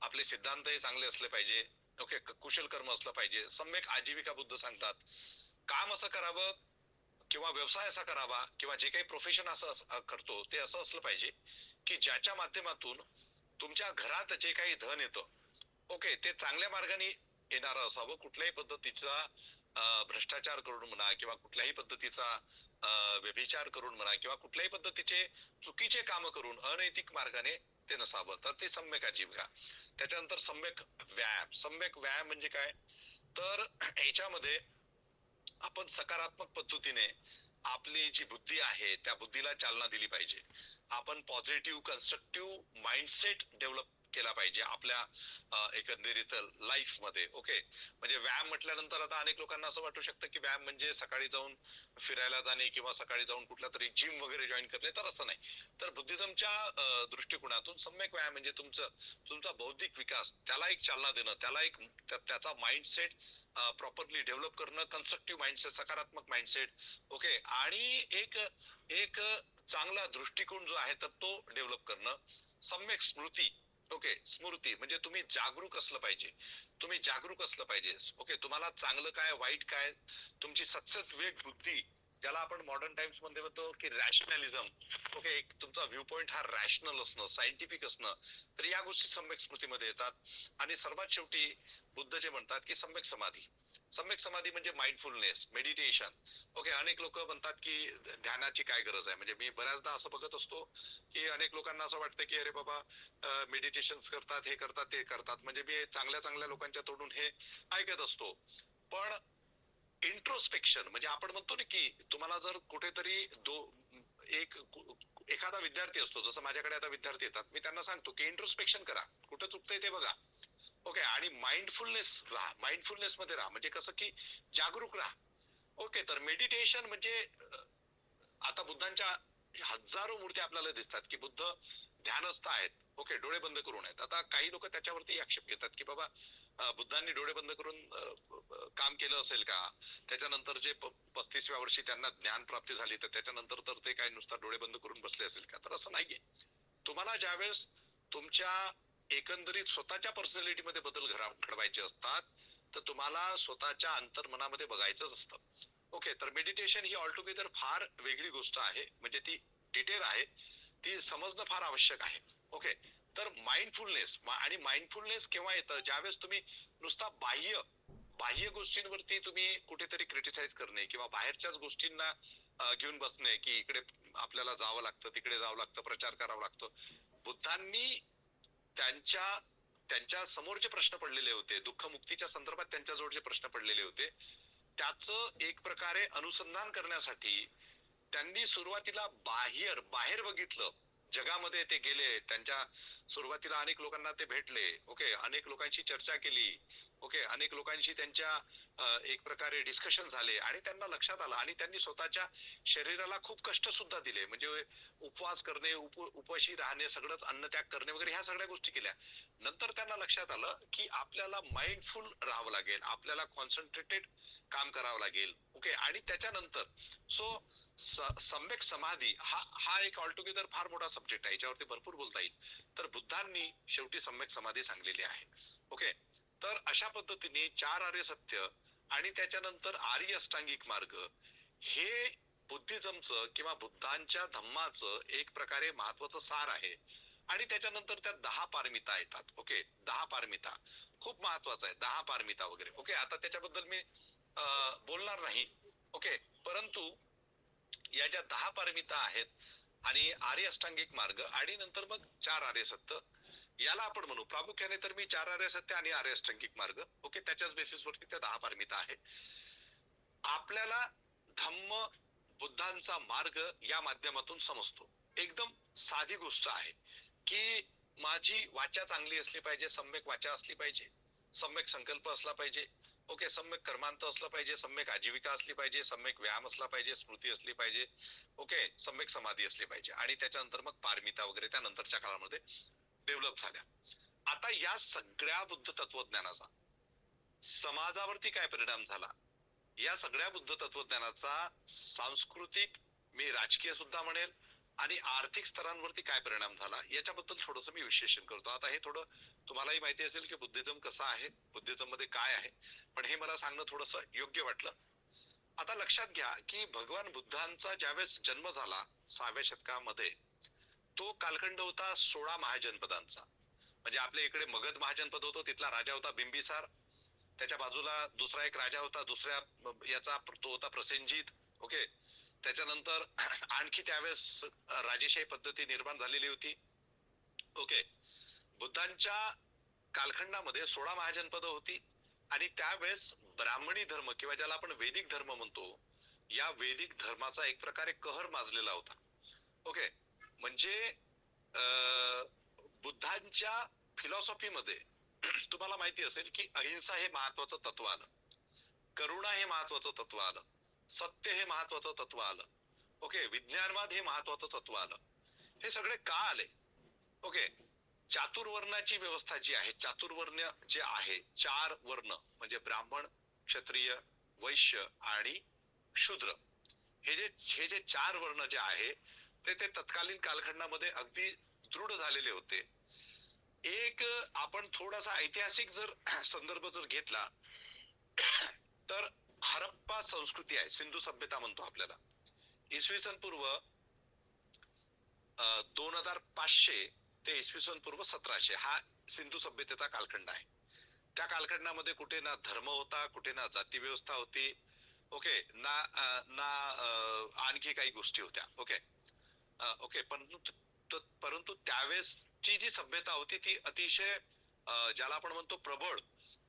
आपले सिद्धांत हे चांगले असले पाहिजे. ओके. कुशल कर्म असलं पाहिजे. सम्यक आजीविका बुद्ध सांगतात. काम असं करावं किंवा व्यवसाय असा करावा किंवा जे काही प्रोफेशन असं करतो ते असं असलं पाहिजे की ज्याच्या माध्यमातून तुमच्या घरात जे काही धन येतं, ओके, ते चांगल्या मार्गाने येणारं असावं. कुठल्याही पद्धतीचा भ्रष्टाचार करून म्हणा किंवा कुठल्याही पद्धतीचा व्यभिचार करून म्हणा किंवा कुठल्याही पद्धतीचे चुकीचे काम करून अनैतिक मार्गाने ते नसावं, तर ते सम्यक आजीविका. त्याच्यानंतर सम्यक व्यायाम म्हणजे काय, तर याच्यामध्ये आपण सकारात्मक पद्धतीने आपली जी बुद्धी आहे त्या बुद्धीला चालना दिली पाहिजे. आपण पॉझिटिव्ह कन्स्ट्रक्टिव्ह माइंडसेट डेव्हलप केला पाहिजे आपल्या एकंदरीत लाईफ मध्ये. ओके. म्हणजे व्यायाम म्हटल्यानंतर आता अनेक लोकांना असं वाटू शकतं की व्यायाम म्हणजे सकाळी जाऊन फिरायला जाणे किंवा सकाळी जाऊन कुठला तरी जिम वगैरे जॉईन करणे, तर असं नाही. तर बुद्धिझमच्या दृष्टिकोनातून सम्यक व्यायाम म्हणजे तुमचा बौद्धिक विकास, त्याला एक चालना देणं, त्याला एक त्याचा माइंडसेट प्रॉपरली डेव्हलप करणं, कन्स्ट्रक्टिव्ह माइंडसेट, सकारात्मक माइंडसेट. ओके. आणि एक एक चांगला दृष्टिकोन जो आहे तर तो डेव्हलप करणं. सम्यक स्मृती. ओके. स्मृती म्हणजे तुम्ही जागरूक असलं पाहिजे, तुम्ही जागरूक असलं पाहिजे. ओके. तुम्हाला चांगलं काय वाईट काय, तुमची सतत वेग बुद्धी, ज्याला आपण मॉडर्न टाइम्स मध्ये म्हणतो की रॅशनॅलिझम. ओके. एक तुमचा व्ह्यू पॉइंट हा रॅशनल असणं, सायंटिफिक असणं, तर या गोष्टी सम्यक स्मृतीमध्ये येतात. आणि सर्वात शेवटी बुद्ध जे म्हणतात की सम्यक समाधी. सम्यक समाधी म्हणजे माइंडफुलनेस, मेडिटेशन. ओके. अनेक लोक म्हणतात की ध्यानाची काय गरज आहे, म्हणजे मी बऱ्याचदा असं बघत असतो की अनेक लोकांना असं वाटतं की अरे बाबा मेडिटेशन करतात, हे करतात, ते करतात, म्हणजे मी चांगल्या चांगल्या लोकांच्या तोडून हे ऐकत असतो. पण इंट्रोस्पेक्शन म्हणजे आपण म्हणतो ना की तुम्हाला जर कुठेतरी एक एखादा विद्यार्थी असतो, जसं माझ्याकडे आता विद्यार्थी येतात, मी त्यांना सांगतो की इंट्रोस्पेक्शन करा, कुठं चुकतंय ते बघा. ओके. आणि माइंडफुलनेस राहा, माइंडफुलनेस मध्ये राहा, म्हणजे कसं की जागरूक राहा. ओके. तर मेडिटेशन म्हणजे आता बुद्धांच्या हजारो मूर्ती आपल्याला दिसतात की बुद्ध ध्यानस्थ आहेत. ओके. डोळे बंद करून आहेत. आता काही लोक त्याच्यावरती आक्षेप घेतात की बाबा बुद्धांनी डोळे बंद करून काम केलं असेल का, त्याच्यानंतर जे 35व्या वर्षी त्यांना ज्ञान प्राप्ती झाली तर त्याच्यानंतर तर ते काय नुसता डोळे बंद करून बसले असेल का, तर असं नाहीये. तुम्हाला ज्यावेळेस तुमच्या एकंदरीत स्वतःच्या पर्सनॅलिटी मध्ये बदल घडवायचे असतात तर तुम्हाला स्वतःच्या अंतर्मनामध्ये बघायचंच असतं. ओके, तर मेडिटेशन ही ऑलटुगेदर फार वेगळी गोष्ट आहे, म्हणजे ती डिटेल आहे, ती समजणं फार आवश्यक आहे. ओके, तर माइंडफुलनेस आणि माइंडफुलनेस केव्हा येतं, ज्यावेळेस तुम्ही नुसता बाह्य बाह्य गोष्टींवरती तुम्ही कुठेतरी क्रिटिसाइज करणे किंवा बाहेरच्याच गोष्टींना घेऊन बसणे, की इकडे आपल्याला जावं लागतं, तिकडे जावं लागतं, प्रचार करावा लागतो. बुद्धांनी त्यांच्या त्यांच्या समोर जे प्रश्न पडलेले होते, दुःखमुक्तीच्या संदर्भात त्यांच्याजवळ जे प्रश्न पडलेले होते, त्याचं एक प्रकारे अनुसंधान करण्यासाठी त्यांनी सुरुवातीला बाहेर बघितलं. जगामध्ये ते गेले, त्यांच्या सुरुवातीला अनेक लोकांना ते भेटले. ओके, अनेक लोकांशी चर्चा केली. ओके, अनेक लोकांशी त्यांच्या एक प्रकारे डिस्कशन झाले आणि त्यांना लक्षात आलं आणि त्यांनी स्वतःच्या शरीराला खूप कष्ट सुद्धा दिले. म्हणजे उपवास करणे, उपाशी राहणे, सगळंच अन्नत्याग करणे वगैरे ह्या सगळ्या गोष्टी केल्या. नंतर त्यांना लक्षात आलं की आपल्याला माइंडफुल राहावं लागेल, आपल्याला कॉन्सन्ट्रेटेड काम करावं लागेल. ओके, आणि त्याच्यानंतर सम्यक समाधी हा एक ऑलटुगेदर फार मोठा सब्जेक्ट आहे, याच्यावरती भरपूर बोलता येईल. तर बुद्धांनी शेवटी सम्यक समाधी सांगलेली आहे. ओके, तर अशा पद्धतीने 4 आर्य सत्य आणि त्याच्यानंतर आर्य अष्टांगिक मार्ग हे बुद्धिझमचं किंवा बुद्धांच्या धम्माचं एक प्रकारे महत्वाचं सार आहे. आणि त्याच्यानंतर त्या 10 पारमिता येतात. ओके, 10 पारमिता खूप महत्वाचं आहे, 10 पारमिता वगैरे. ओके, आता त्याच्याबद्दल मी बोलणार नाही. ओके, परंतु या ज्या 10 पारमिता आहेत आणि आर्य अष्टांगिक मार्ग आणि नंतर मग 4 आर्य सत्य, याला आपण म्हणू प्रामुख्याने तर मी 4 आर्य सत्य आणि आर्य अष्टांगिक मार्ग. ओके, त्याच्याच बेसिसवरती त्या 10 पारमिता आहे. आपल्याला धम्म बुद्धांचा मार्ग या माध्यमातून समजतो. एकदम साधी गोष्ट आहे की माझी वाचा चांगली असली पाहिजे, सम्यक वाचा असली पाहिजे, सम्यक संकल्प असला पाहिजे. ओके, सम्यक कर्मांत असलं पाहिजे, सम्यक आजीविका असली पाहिजे, सम्यक व्यायाम असला पाहिजे, स्मृती असली पाहिजे. ओके, सम्यक समाधी असली पाहिजे आणि त्याच्यानंतर मग पारमिता वगैरे त्यानंतरच्या काळामध्ये डेव्हलप झाल्या. आता या सगळ्या बुद्ध तत्वज्ञानाचा समाजावरती काय परिणाम झाला, या सगळ्या बुद्ध तत्वज्ञानाचा सांस्कृतिक, मी राजकीय सुद्धा म्हणेल, आणि आर्थिक स्तरांवरती काय परिणाम झाला याच्याबद्दल थोडंसं मी विश्लेषण करतो. आता हे थोडं तुम्हालाही माहिती असेल की बुद्धिझम कसं आहे, बुद्धिझम मध्ये काय आहे, पण हे मला सांगणं थोडंसं योग्य वाटलं. आता लक्षात घ्या की भगवान बुद्धांचा ज्यावेळेस जन्म झाला 6व्या शतकामध्ये, तो कालखंड होता 16 महाजनपदांचा. म्हणजे आपल्या इकडे मगध महाजनपद होतं, तिथला राजा होता बिंबिसार. त्याच्या बाजूला दुसरा एक राजा होता, दुसऱ्या याचा तो होता प्रसेनजित. ओके, त्याच्यानंतर आणखी त्यावेळेस राजेशाही पद्धती निर्माण झालेली होती. ओके, बुद्धांच्या कालखंडामध्ये 16 महाजनपद होती आणि त्यावेळेस ब्राह्मणी धर्म किंवा ज्याला आपण वैदिक धर्म म्हणतो, या वैदिक धर्माचा एक प्रकारे कहर माजलेला होता. ओके, म्हणजे बुद्धांच्या फिलॉसॉफीमध्ये तुम्हाला माहिती असेल की अहिंसा हे महत्वाचं तत्व आलं, करुणा हे महत्वाचं तत्व आलं, सत्य हे महत्वाचं तत्व आलं. ओके, विज्ञानवाद हे महत्वाचं तत्व आलं. हे सगळे का आले? ओके, चातुर्वर्णाची व्यवस्था जी आहे, चातुर्वर्ण जे आहे, 4 वर्ण म्हणजे ब्राह्मण, क्षत्रिय, वैश्य आणि शूद्र, हे जे 4 वर्ण जे आहे ते तत्कालीन कालखंडामध्ये अगदी दृढ झालेले होते. एक आपण थोडासा ऐतिहासिक जर संदर्भ जर घेतला तर हरप्पा संस्कृती आहे, सिंधू सभ्यता म्हणतो आपल्याला, इसवी सन पूर्व 2500 ते इसवी सन पूर्व 1700 हा सिंधू सभ्यतेचा कालखंड आहे. त्या कालखंडामध्ये कुठे ना धर्म होता, कुठे ना जाती व्यवस्था होती. ओके, ना आणखी काही गोष्टी होत्या. ओके, ओके, परंतु त्यावेळेसची जी सभ्यता होती ती अतिशय ज्याला आपण म्हणतो प्रबळ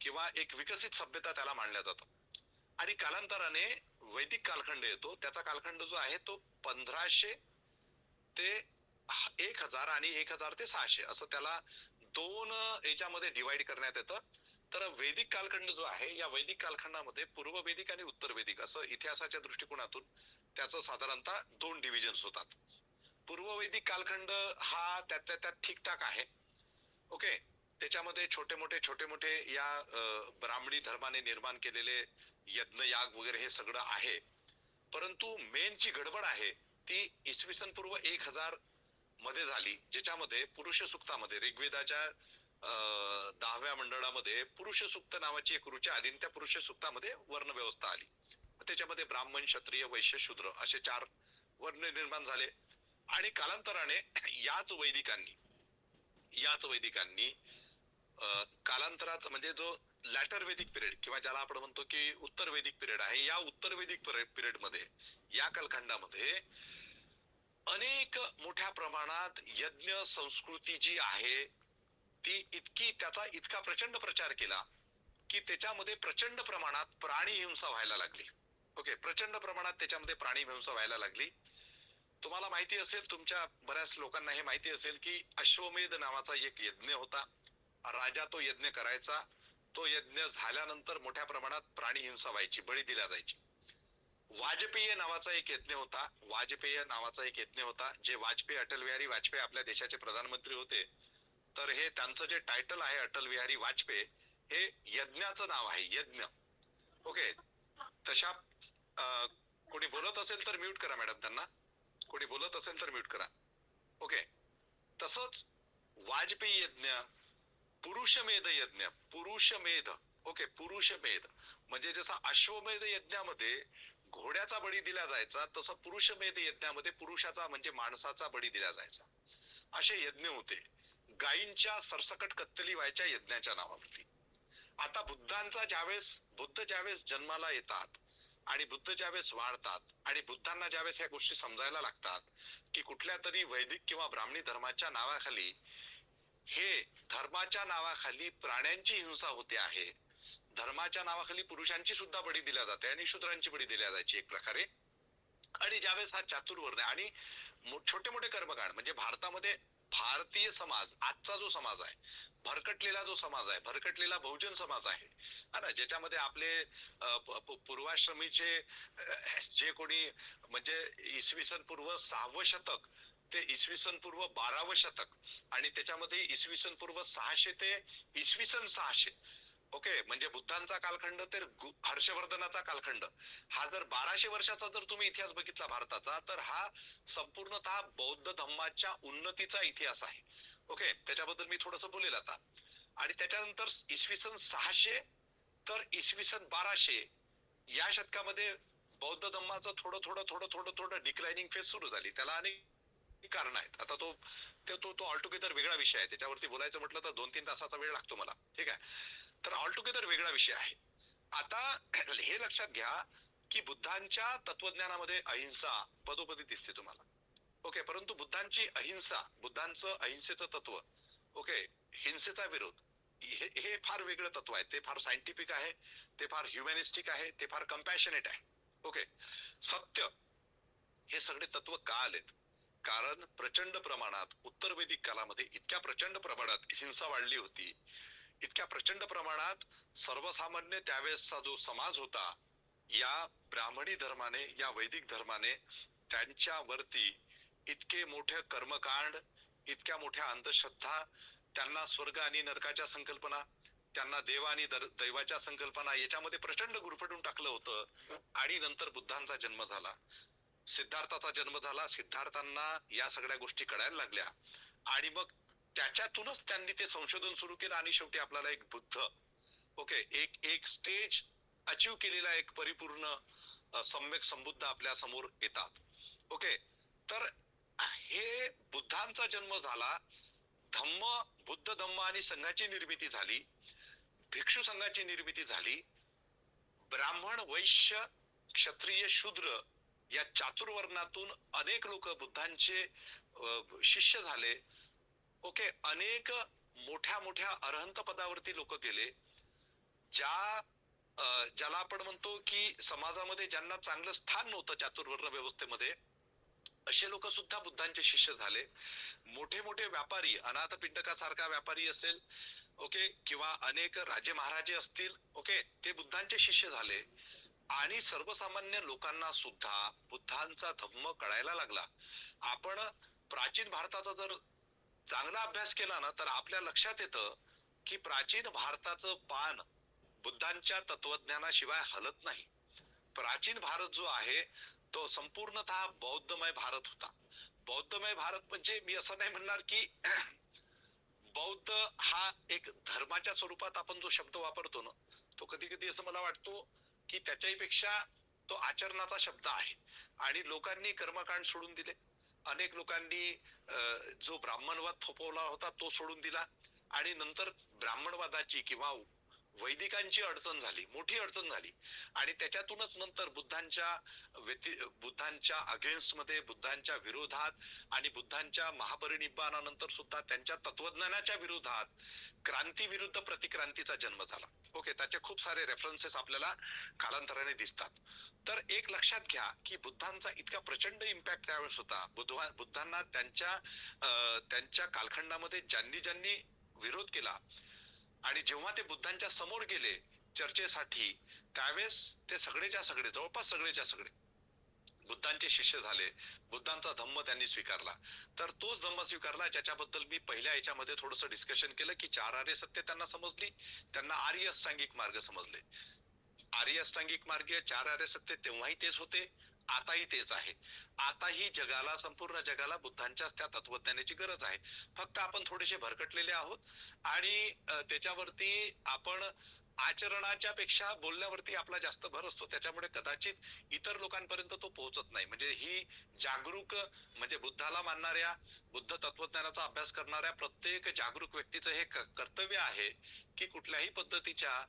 किंवा एक विकसित सभ्यता त्याला मानल्या जातं. आणि कालांतराने वैदिक कालखंड येतो, त्याचा कालखंड जो आहे तो 1500 ते 1000 आणि 1000 ते 600 असं त्याला 2 याच्यामध्ये डिवाइड करण्यात येतं. तर वैदिक कालखंड जो आहे, या वैदिक कालखंडामध्ये पूर्व वैदिक आणि उत्तर वैदिक असं इतिहासाच्या दृष्टिकोनातून त्याचं साधारणतः 2 डिव्हिजन्स होतात. पूर्व वैदिक कालखंड हा त्यातल्या त्यात ठीकठाक आहे. ओके, त्याच्यामध्ये छोटे मोठे या ब्राह्मणी धर्माने निर्माण केलेले यज्ञ याग वगैरे हे सगळं आहे. परंतु मेन जी गडबड आहे ती इसवी सन पूर्व 1000 मध्ये झाली, ज्याच्यामध्ये पुरुष सूक्तामध्ये ऋग्वेदाच्या 10व्या मंडळामध्ये पुरुष सूक्त नावाची एक ऋचा आली आणि त्या पुरुष सूक्तामध्ये वर्ण व्यवस्था आली. त्याच्यामध्ये ब्राह्मण, क्षत्रिय, वैश्य, शूद्र असे 4 वर्ण निर्माण झाले. आणि कालांतराने याच वैदिकांनी कालांतरात म्हणजे जो लॅटर वेदिक पिरियड किंवा ज्याला आपण म्हणतो की उत्तर वेदिक पिरियड आहे, या उत्तर वेदिक पिरियड मध्ये, या कालखंडामध्ये अनेक मोठ्या प्रमाणात यज्ञ संस्कृती जी आहे ती त्याचा इतका प्रचंड प्रचार केला की त्याच्यामध्ये प्रचंड प्रमाणात प्राणी हिंसा व्हायला लागली. ओके, प्रचंड प्रमाणात त्याच्यामध्ये प्राणी हिंसा व्हायला लागली. तुम्हाला माहिती असेल, तुमच्या बऱ्याच लोकांना हे माहिती असेल की अश्वमेध नावाचा एक यज्ञ होता. राजा तो यज्ञ करायचा. तो यज्ञ झाल्यानंतर मोठ्या प्रमाणात प्राणी हिंसा व्हायची, बळी दिल्या जायची. वाजपेयी नावाचा एक यज्ञ होता. जे वाजपेयी, अटल बिहारी वाजपेयी आपल्या देशाचे प्रधानमंत्री होते. तर हे त्यांचं जे टायटल आहे अटल बिहारी वाजपेयी, हे यज्ञाचं नाव आहे, यज्ञ. ओके, तशा कोणी बोलत असेल तर म्यूट करा मॅडम त्यांना. कोणी बोलत असेल तर म्यूट करा. ओके, तसंच वाजपेयी यज्ञ, पुरुषमेध यज्ञ, पुरुषमेध. ओके, पुरुषमेध म्हणजे जसा अश्वमेध यज्ञामध्ये घोड्याचा बळी दिला जायचा, तसं पुरुषमेध यज्ञामध्ये पुरुषाचा म्हणजे माणसाचा बळी दिला जायचा. असे यज्ञ होते. गायींच्या सरसकट कत्तली व्हायच्या यज्ञाच्या नावावरती. आता बुद्ध ज्यावेळेस जन्माला येतात आणि बुद्ध ज्यावेळेस वाढतात आणि बुद्धांना ज्यावेळेस ह्या गोष्टी समजायला लागतात की कुठल्या तरी वैदिक किंवा ब्राह्मणी धर्माच्या नावाखाली, हे धर्माच्या नावाखाली प्राण्यांची हिंसा होते आहे, धर्माच्या नावाखाली पुरुषांची सुद्धा बळी दिल्या जाते आणि शूद्रांची बळी दिल्या जायची एक प्रकारे. आणि ज्यावेळेस हा चातुर्वर्ण आणि छोटे मोठे कर्मकांड म्हणजे भारतीय समाज, आजचा जो समाज आहे, भरकटलेला जो समाज आहे, भरकटलेला बहुजन समाज आहे ना, ज्याच्यामध्ये आपले पूर्वाश्रमीचे जे कोणी म्हणजे इसवी सन पूर्व 6वं शतक ते इसवी सन पूर्व 12वं शतक आणि त्याच्यामध्ये इसवी सन पूर्व 600 ते इसवी सन 600, ओके, म्हणजे बुद्धांचा कालखंड ते हर्षवर्धनाचा कालखंड, हा जर 1200 वर्षाचा जर तुम्ही इतिहास बघितला भारताचा, तर हा संपूर्णतः बौद्ध धर्माच्या उन्नतीचा इतिहास आहे. ओके, त्याच्याबद्दल मी थोडंसं बोलेल आता. आणि त्याच्यानंतर इसवी सन 600 तर इसवी सन 1200 या शतकामध्ये बौद्ध धर्माचं थोडं डिक्लाइनिंग फेज सुरू झाली. त्याला अनेक कारण आहेत. आता तो ऑल टुगेदर वेगळा विषय आहे. त्याच्यावरती बोलायचं म्हटलं तर 2-3 तासाचा वेळ लागतो मला, ठीक आहे. तर ऑल टुगेदर वेगळा विषय आहे. आता हे लक्षात घ्या की बुद्धांच्या तत्वज्ञानामध्ये अहिंसा पदोपदी दिसते तुम्हाला. ओके, परंतु बुद्धांचं अहिंसेचं तत्व, ओके, हिंसेचा विरोध, हे फार वेगळं तत्व आहे. ते फार सायंटिफिक आहे, ते फार ह्युमॅनिस्टिक आहे, ते फार कंपॅशनेट आहे. ओके, सत्य, हे सगळे तत्व का आलेत? कारण प्रचंड प्रमाणात उत्तर वैदिक कालामध्ये इतक्या प्रचंड प्रमाणात हिंसा वाढली होती, इतक्या प्रचंड प्रमाणात सर्वसामान्य त्यावेळेसचा जो समाज होता, या ब्राह्मणी धर्माने, या वैदिक धर्माने त्यांच्यावरती इतके मोठे कर्मकांड, इतक्या मोठ्या अंधश्रद्धा, त्यांना स्वर्ग आणि नरकाच्या संकल्पना, त्यांना देव आणि दैवाच्या संकल्पना याच्यामध्ये प्रचंड गुरफटून टाकलं होतं. आणि नंतर बुद्धांचा जन्म झाला, सिद्धार्थाचा जन्म झाला, सिद्धार्थांना या सगळ्या गोष्टी कळायला लागल्या आणि मग त्याच्यातूनच त्यांनी ते संशोधन सुरू केलं आणि शेवटी आपल्याला एक बुद्ध, ओके, एक स्टेज अचीव केलेला एक परिपूर्ण सम्यक संबुद्ध आपल्या समोर येतात. ओके, तर हे बुद्धांचा जन्म झाला, बुद्ध धम्म आणि संघाची निर्मिती झाली, भिक्षू संघाची निर्मिती झाली, ब्राह्मण, वैश्य, क्षत्रिय, शूद्र या चातुर्वर्णातून अनेक लोक बुद्धांचे शिष्य झाले. ओके, अनेक मोठ्या मोठ्या अरहंत पदावरती लोक गेले. ज्याला आपण म्हणतो की समाजामध्ये ज्यांना चांगलं स्थान नव्हतं चातुर्वर्ण व्यवस्थेमध्ये, असे लोक सुद्धा बुद्धांचे शिष्य झाले. मोठे मोठे व्यापारी, अनाथपिंडकासारखा व्यापारी असेल, ओके, किंवा अनेक राजे महाराजे असतील, ओके, ते बुद्धांचे शिष्य झाले. आणि सर्वसामान्य लोकांना सुद्धा बुद्धांचा धम्म कळायला लागला. आपण प्राचीन भारताचा जर चांगला अभ्यास केला ना, तर आपल्या लक्षात येतं की प्राचीन भारताचं पान बुद्धांच्या तत्वज्ञानाशिवाय हलत नाही. प्राचीन भारत जो आहे तो संपूर्णतः बौद्धमय भारत होता. बौद्धमय भारत म्हणजे मी असं नाही म्हणणार की बौद्ध हा एक धर्माच्या स्वरूपात आपण जो शब्द वापरतो ना, तो कधी कधी असं मला वाटतो की त्याच्याही पेक्षा तो आचरणाचा शब्द आहे. आणि लोकांनी कर्मकांड सोडून दिले. अनेक लोकांनी जो ब्राह्मणवाद थोपवला होता तो सोडून दिला आणि नंतर ब्राह्मणवादाची किंवा वैदिकांची अडचण झाली, मोठी अडचण झाली आणि त्याच्यातूनच नंतर बुद्धांच्या अगेन्स्ट मध्ये, बुद्धांच्या विरोधात आणि बुद्धांच्या महापरिनिब्बानानंतर सुद्धा त्यांच्या तत्वज्ञानाच्या विरोधात क्रांती विरुद्ध प्रतिक्रांतीचा जन्म झाला. ओके, त्याचे खूप सारे रेफरन्सेस आपल्याला कालांतराने दिसतात. तर एक लक्षात घ्या की बुद्धांचा इतका प्रचंड इम्पॅक्ट त्यावेळेस होता. बुद्धांना त्यांच्या कालखंडामध्ये ज्यांनी ज्यांनी विरोध केला आणि जेव्हा ते बुद्धांच्या समोर गेले चर्चेसाठी, त्यावेळेस ते सगळेच्या सगळे, जवळपास सगळेच्या सगळे बुद्धांचे शिष्य झाले. बुद्धांचा धम्म त्यांनी स्वीकारला. तर तोच धम्म स्वीकारला ज्याच्याबद्दल मी पहिल्या याच्यामध्ये थोडंसं डिस्कशन केलं की 4 आर्य सत्य त्यांना समजली, त्यांना आर्य अष्टांगिक मार्ग समजले. आर्य अष्टांगिक मार्ग, 4 आर्य सत्य तेव्हाही तेच होते, आताही तेच आहे. आताही जगाला, संपूर्ण जगाला बुद्धांच्याच त्या तत्वज्ञानाची गरज आहे. फक्त आपण थोडेसे भरकटलेले आहोत आणि त्याच्यावरती आपण आचरणाच्या पेक्षा बोलण्यावरती आपला जास्त भर असतो. त्याच्यामुळे कदाचित इतर लोकांपर्यंत तो पोहोचत नाही. म्हणजे ही जागरूक, म्हणजे बुद्धाला मानणाऱ्या, बुद्ध तत्वज्ञानाचा अभ्यास करणाऱ्या प्रत्येक जागरूक व्यक्तीचं हे कर्तव्य आहे की कुठल्याही पद्धतीच्या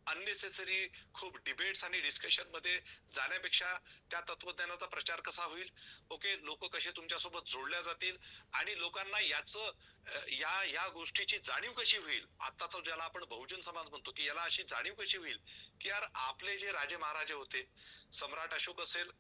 अननेसेसरी खूप डिबेट्स आणि डिस्कशन मध्ये जाण्यापेक्षा त्या तत्वज्ञानाचा प्रचार कसा होईल, ओके, लोक कसे तुमच्यासोबत जोडल्या जातील आणि लोकांना या गोष्टीची जाणीव कशी होईल. आताचा ज्याला आपण बहुजन समाज म्हणतो की याला अशी जाणीव कशी होईल की यार आपले जे राजे महाराजे होते, सम्राट अशोक असेल,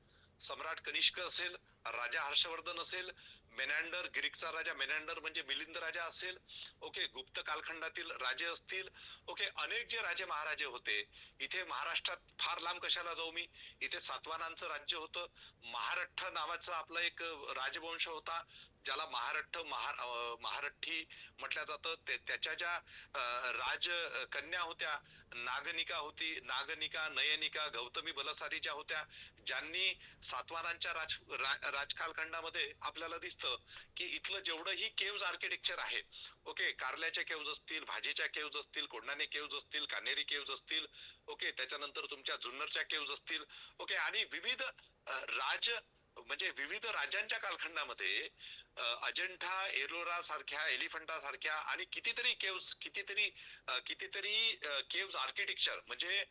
सम्राट कनिष्क असेल, राजा हर्षवर्धन असेल, मेनॅन्डर, ग्रीकचा राजा मेनॅन्डर म्हणजे मिलिंद राजा असेल, ओके, गुप्त कालखंडातील राजे असतील, ओके, अनेक जे राजे महाराजे होते. इथे महाराष्ट्रात फार लांब कशाला जाऊ मी, इथे सातवाहनांचं राज्य होतं. महारठ्ठ नावाचा आपला एक राजवंश होता ज्याला महारठ्ठी म्हटलं जातं. त्याच्या ज्या राज कन्या होत्या, नागनिका होती, नागनिका, नयनिका, गौतमी बलसारी ज्या होत्या, ज्यांनी सातवाहनांच्या राजकालखंडामध्ये आपल्याला दिसतं की इथलं जेवढंही केव्ज आर्किटेक्चर आहे, ओके, कारल्याच्या केव्ज असतील, भाजीच्या केव्ज असतील, कोंडाणे केव्ज असतील, कानेरी केव्ज असतील, ओके, त्याच्यानंतर तुमच्या जुन्नरच्या केव्ज असतील, ओके, आणि विविध म्हणजे विविध राजांच्या कालखंडामध्ये अजंठा, एलोरा सारख्या, एलिफंटा सारख्या आणि कितीतरी केव्ज आर्किटेक्चर, म्हणजे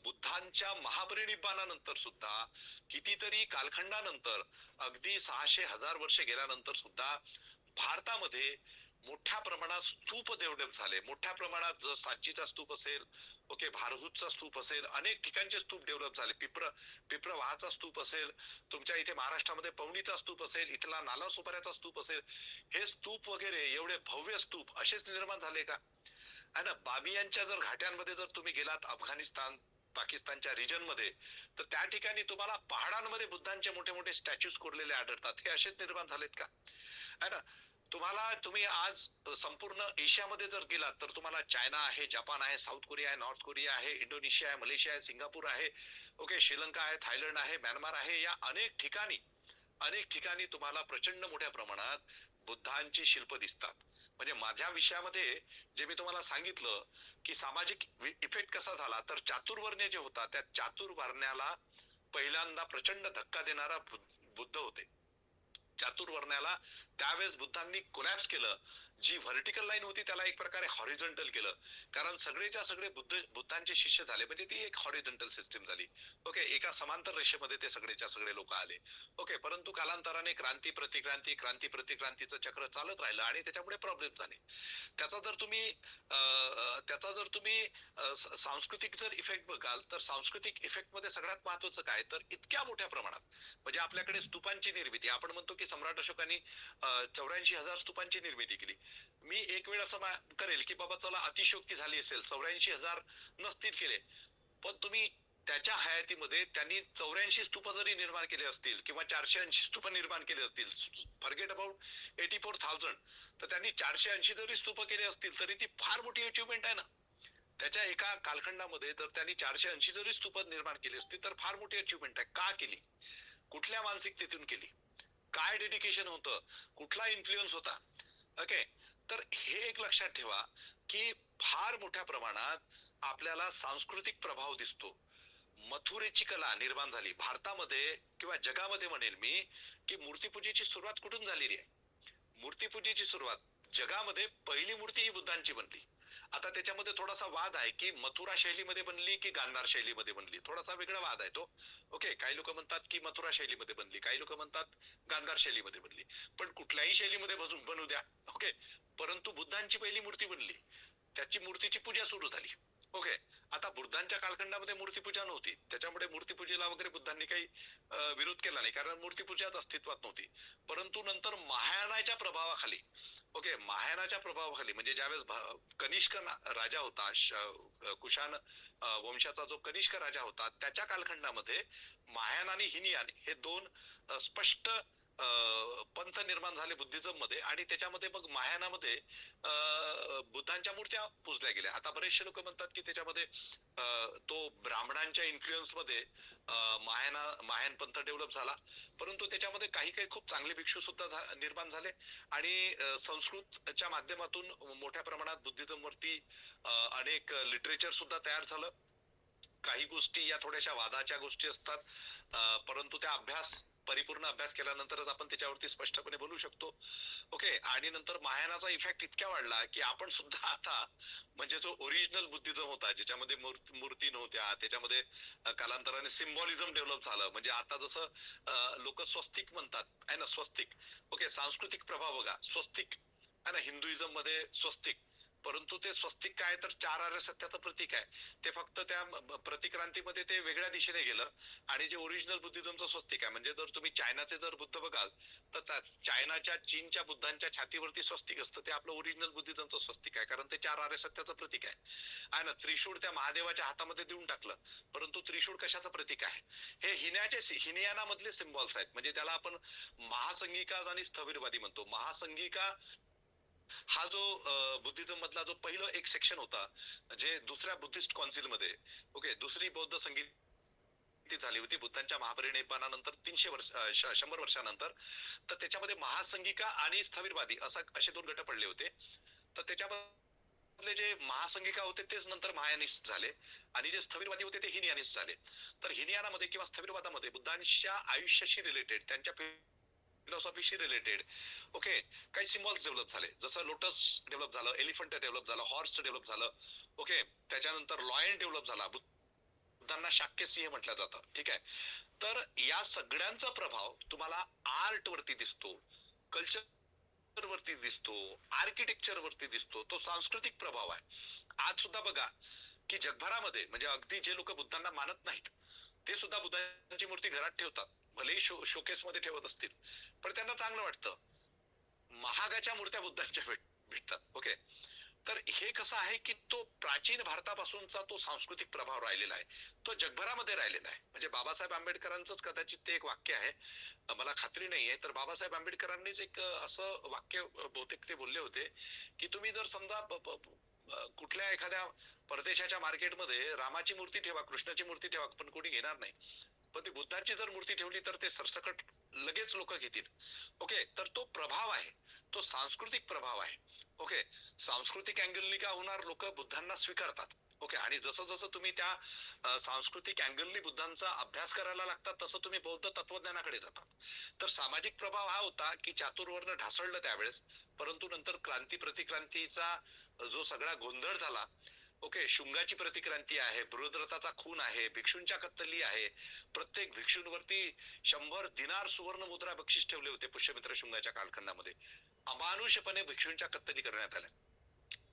बुद्धांच्या महापरिनिब्बानानंतर सुद्धा कितीतरी कालखंडानंतर, अगदी 600-1000 वर्ष गेल्यानंतर सुद्धा भारतामध्ये मोठ्या प्रमाणात स्तूप डेव्हलप झाले. मोठ्या प्रमाणात सांचीचा स्तूप असेल, ओके, भारहूतचा स्तूप असेल, अनेक ठिकाणचे स्तूप डेव्हलप झाले. पिप्रवाहाचा स्तूप असेल, तुमच्या इथे महाराष्ट्रामध्ये पवनीचा स्तूप असेल, इथला नालासोपाऱ्याचा स्तूप असेल. हे स्तूप वगैरे एवढे भव्य स्तूप असेच निर्माण झाले का? आहे ना. बामियांच्या जर घाट्यांमध्ये जर तुम्ही गेलात अफगाणिस्तान, पाकिस्तानच्या रिजन मध्ये, तर त्या ठिकाणी तुम्हाला पहाडांमध्ये बुद्धांचे मोठे मोठे स्टॅच्यूज कोरलेले आढळतात. हे असेच निर्माण झालेत का? है ना. तुम्ही आज संपूर्ण एशियामध्ये जर गेलात तर तुम्हाला चायना आहे, जपान आहे, साऊथ कोरिया आहे, नॉर्थ कोरिया आहे, इंडोनेशिया आहे, मलेशिया आहे, सिंगापूर आहे, ओके, श्रीलंका आहे, थायलंड आहे, म्यानमार आहे. या अनेक ठिकाणी तुम्हाला प्रचंड मोठ्या प्रमाणात बुद्धांची शिल्प दिसतात. म्हणजे माझ्या विषयामध्ये जे मी तुम्हाला सांगितलं की सामाजिक इफेक्ट कसा झाला, तर चातुर्वर्ण्य जे होता त्या चातुर्वर्ण्याला पहिल्यांदा प्रचंड धक्का देणारा बुद्ध होते. चातुर्वर्ण्याला त्यावेळेस बुद्धांनी कोलॅप्स केलं. जी व्हर्टिकल लाईन होती त्याला एक प्रकारे हॉरिझॉन्टल केलं, कारण सगळेच्या सगळे बुद्धांचे शिष्य झाले, म्हणजे ती एक हॉरिझॉन्टल सिस्टीम झाली. ओके, एका समांतर रेषेमध्ये ते सगळेच्या सगळे लोक आले. ओके, परंतु कालांतराने क्रांती प्रतिक्रांतीचं चक्र चालत राहिलं आणि त्याच्यामुळे प्रॉब्लेम झाले. त्याचा जर तुम्ही सांस्कृतिक जर इफेक्ट बघाल तर सांस्कृतिक इफेक्ट मध्ये सगळ्यात महत्वाचं काय, तर इतक्या मोठ्या प्रमाणात म्हणजे आपल्याकडे स्तूपांची निर्मिती, आपण म्हणतो की सम्राट अशोकांनी 84,000 स्तूपांची निर्मिती केली. मी एक वेळ असं करेल की बाबा चला अतिशयोक्ती झाली असेल, 84,000 नसतील केले, पण तुम्ही त्याच्या हयातीमध्ये त्यांनी 84 स्तूप जरी निर्माण केले असतील किंवा 480 स्तूप निर्माण केले असतील, फॉरगेट अबाउट 84,000, तर त्यांनी 480 जरी स्तूप केले असतील तरी ती फार मोठी अचिव्हमेंट आहे ना. त्याच्या एका कालखंडामध्ये जर त्यांनी 480 जरी स्तूप निर्माण केले असतील तर फार मोठी अचिव्हमेंट आहे. का केली, कुठल्या मानसिकतेतून केली, काय डेडिकेशन होतं, कुठला इन्फ्लुएन्स होता. ओके, तर हे एक लक्षात ठेवा की फार मोठ्या प्रमाणात आपल्याला सांस्कृतिक प्रभाव दिसतो. मथुरेची कला निर्माण झाली भारतामध्ये किंवा जगामध्ये म्हणेल मी, की मूर्तीपूजेची सुरुवात कुठून झालेली आहे. मूर्तीपूजेची सुरुवात जगामध्ये पहिली मूर्ती ही बुद्धांची बनली. आता त्याच्यामध्ये थोडासा वाद आहे की मथुरा शैलीमध्ये बनली की गांधार शैलीमध्ये बनली, थोडासा वेगळा वाद आहे तो. ओके, काही लोक म्हणतात की मथुरा शैलीमध्ये बनली, काही लोक म्हणतात गांधार शैलीमध्ये बनली. पण कुठल्याही शैलीमध्ये बनू द्या. ओके, परंतु बुद्धांची पहिली मूर्ती बनली, त्याची मूर्तीची पूजा सुरू झाली. ओके, आता बुद्धांच्या कालखंडामध्ये मूर्तीपूजा नव्हती, त्याच्यामुळे मूर्तीपूजेला वगैरे बुद्धांनी काही विरोध केला नाही, कारण मूर्तीपूजाच अस्तित्वात नव्हती. परंतु नंतर महायानाच्या प्रभावाखाली, ओके, महायानाच्या प्रभावाखाली म्हणजे ज्यावेळेस कनिष्क राजा होता, कुशाण वंशाचा जो कनिष्क राजा होता, त्याच्या कालखंडामध्ये महायान आणि हिनयान हे दोन स्पष्ट पंथ निर्माण झाले बुद्धिझम मध्ये, आणि त्याच्यामध्ये मग महायानामध्ये बुद्धांच्या मूर्त्या पूजल्या गेल्या. आता बरेचसे लोक म्हणतात की त्याच्यामध्ये तो ब्राह्मणांच्या इन्फ्लुएन्स मध्ये महायान पंथ डेव्हलप झाला, परंतु त्याच्यामध्ये काही काही खूप चांगले भिक्षू सुद्धा निर्माण झाले, आणि संस्कृतच्या माध्यमातून मोठ्या प्रमाणात बुद्धिझम वरती अनेक लिटरेचर सुद्धा तयार झालं. काही गोष्टी या थोड्याशा वादाच्या गोष्टी असतात, परंतु त्या परिपूर्ण अभ्यास केल्यानंतरच आपण त्याच्यावरती स्पष्टपणे बोलू शकतो. ओके, आणि नंतर महायानाचा इफेक्ट इतक्या वाढला की आपण सुद्धा आता म्हणजे जो ओरिजिनल बुद्धिझम होता, ज्याच्यामध्ये मूर्ती नव्हत्या, त्याच्यामध्ये कालांतराने सिम्बॉलिझम डेव्हलप झालं. म्हणजे आता जसं लोक स्वस्तिक म्हणतात आहे ना, स्वस्तिक. ओके, सांस्कृतिक प्रभाव बघा, स्वस्तिक आहे ना, हिंदुइझम मध्ये स्वस्तिक, परंतु ते स्वस्तिक काय तर 4 आर्य सत्याचं प्रतीक आहे. ते फक्त त्या प्रतिक्रांतीमध्ये ते वेगळ्या दिशेने गेलं, आणि जे ओरिजिनल बुद्धिझमचं स्वस्तिक आहे, म्हणजे जर तुम्ही चायनाचे जर बुद्ध बघाल तर चायनाच्या चीनच्या बुद्धांच्या छातीवरती स्वस्तिक असतं, ते आपलं ओरिजिनल बुद्धिझमचं स्वस्तिक आहे, कारण ते 4 आर्य सत्याचं प्रतीक आहे ना. त्रिशूळ त्या महादेवाच्या हातामध्ये देऊन टाकलं, परंतु त्रिशूळ कशाचं प्रतीक आहे. हे हिनयानामधले सिम्बॉल्स आहेत. म्हणजे त्याला आपण महासंगिका आणि स्थविरवादी म्हणतो. महासंगिका हा जो बुद्धिझम मधला जो पहिलं एक सेक्शन होता, जे दुसऱ्या बुद्धिस्ट काउन्सिल मध्ये, ओके, दुसरी बौद्ध संगीत झाली होती बुद्धांच्या महापरिनिर्वाणानंतर 100 वर्षानंतर, तर त्याच्यामध्ये महासंगिका आणि स्थविरवादी असे 2 गट पडले होते. तर त्याच्यामध्ये जे महासंगिका होते तेच नंतर महायानिस्ट झाले, आणि जे स्थविरवादी होते ते हिनयानिस्ट झाले. तर हिनयानामध्ये किंवा स्थविरवादामध्ये बुद्धांच्या आयुष्याशी रिलेटेड, त्यांच्या फिलॉसॉफीशी रिलेटेड, ओके, काही सिम्बॉल्स डेव्हलप झाले. जसं लोटस डेव्हलप झालं, एलिफंट डेव्हलप झालं, हॉर्स डेव्हलप झालं. ओके, त्याच्यानंतर लॉयन डेव्हलप झाला, बुद्धांना शाक्य सिंह म्हटलं जातं. ठीक आहे, तर या सगळ्यांचा प्रभाव तुम्हाला आर्ट वरती दिसतो, कल्चर वरती दिसतो, आर्किटेक्चर वरती दिसतो. तो सांस्कृतिक प्रभाव आहे. आज सुद्धा बघा की जगभरामध्ये म्हणजे अगदी जे लोक बुद्धांना मानत नाहीत ते सुद्धा बुद्धांची मूर्ती घरात ठेवतात, भलेही शोकेस मध्ये ठेवत असतील, पण त्यांना चांगलं वाटतं. महागाच्या मूर्त्या बुद्धांच्या भेटतात. ओके, तर हे कसं आहे की तो प्राचीन भारतापासूनचा तो सांस्कृतिक प्रभाव राहिलेला आहे, तो जगभरामध्ये राहिलेला आहे. म्हणजे बाबासाहेब आंबेडकरांचंच कदाचित ते एक वाक्य आहे, मला खात्री नाहीये, तर बाबासाहेब आंबेडकरांनीच एक असं वाक्य बहुतेक ते बोलले होते की तुम्ही जर समजा कुठल्या एखाद्या परदेशाच्या मार्केटमध्ये रामाची मूर्ती ठेवा, कृष्णाची मूर्ती ठेवा, पण कोणी घेणार नाही. पण ती बुद्धाची जर मूर्ती ठेवली तर ते सरसकट लगेच लोक घेतील. ओके, तर तो प्रभाव आहे, तो सांस्कृतिक प्रभाव आहे. ओके, सांस्कृतिक अँगलनी का होणार, लोक बुद्धांना स्वीकारतात. ओके, आणि जसं जसं तुम्ही त्या सांस्कृतिक अँगलनी बुद्धांचा अभ्यास करायला लागतात तसं तुम्ही बौद्ध तत्वज्ञानाकडे जातात. तर सामाजिक प्रभाव हा होता की चातुर्वर्ण ढासळलं त्यावेळेस, परंतु नंतर क्रांती प्रतिक्रांतीचा जो सगळा गोंधळ झाला, ओके, शुंगाची प्रतिक्रांती आहे, बृहद्रथाचा खून आहे, भिक्षूंच्या कत्तली आहे, प्रत्येक भिक्षूंवरती 100 दिनार सुवर्ण मुद्रा बक्षीस ठेवले होते पुष्यमित्र शुंगाच्या कालखंडामध्ये. अमानुषपणे भिक्षूंच्या कत्तली करण्यात आल्या.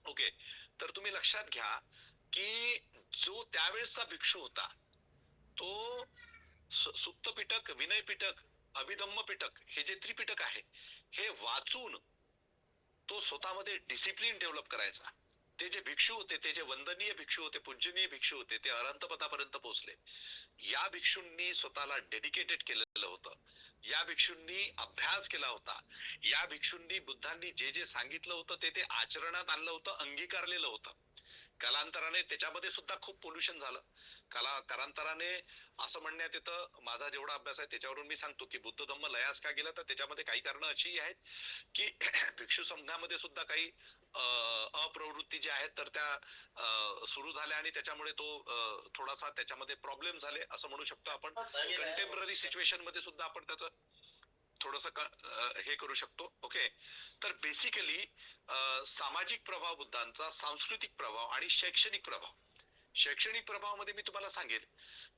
ओके, तर तुम्ही लक्षात घ्या की जो त्यावेळेसचा भिक्षू होता तो सुत्त पिटक, विनय पिटक, अभिधम्म पिटक हे जे त्रिपिटक आहे हे वाचून तो स्वतःमध्ये डिसिप्लिन डेव्हलप करायचा. ते जे भिक्षू होते, ते जे वंदनीय भिक्षू होते, पूजनीय भिक्षू होते, ते अनंत पदापर्यंत पोहोचले. या भिक्षूंनी स्वतःला डेडिकेटेड केलेलं होतं, या भिक्षूंनी अभ्यास केला होता, या भिक्षूंनी बुद्धांनी जे जे सांगितलं होतं ते आचरणात आणलं होतं, अंगीकारलेलं होतं. कालांतराने त्याच्यामध्ये सुद्धा खूप पोल्युशन झालं. कालांतराने असं म्हणण्यात येतं, माझा जेवढा अभ्यास आहे त्याच्यावरून मी सांगतो की बुद्ध धम्म लयास का गेला, तर त्याच्यामध्ये काही कारणं अशी आहेत की भिक्षू संघामध्ये सुद्धा काही अप्रवृत्ती ज्या आहेत तर त्या सुरू झाल्या आणि त्याच्यामुळे तो थोडासा त्याच्यामध्ये प्रॉब्लेम झाले असं म्हणू शकतो आपण. कंटेम्पररी सिच्युएशन मध्ये सुद्धा आपण त्याचं थोडस हे करू शकतो. ओके, तर बेसिकली सामाजिक प्रभाव बुद्धांचा, सांस्कृतिक प्रभाव आणि शैक्षणिक प्रभाव. शैक्षणिक प्रभावामध्ये मी तुम्हाला सांगेल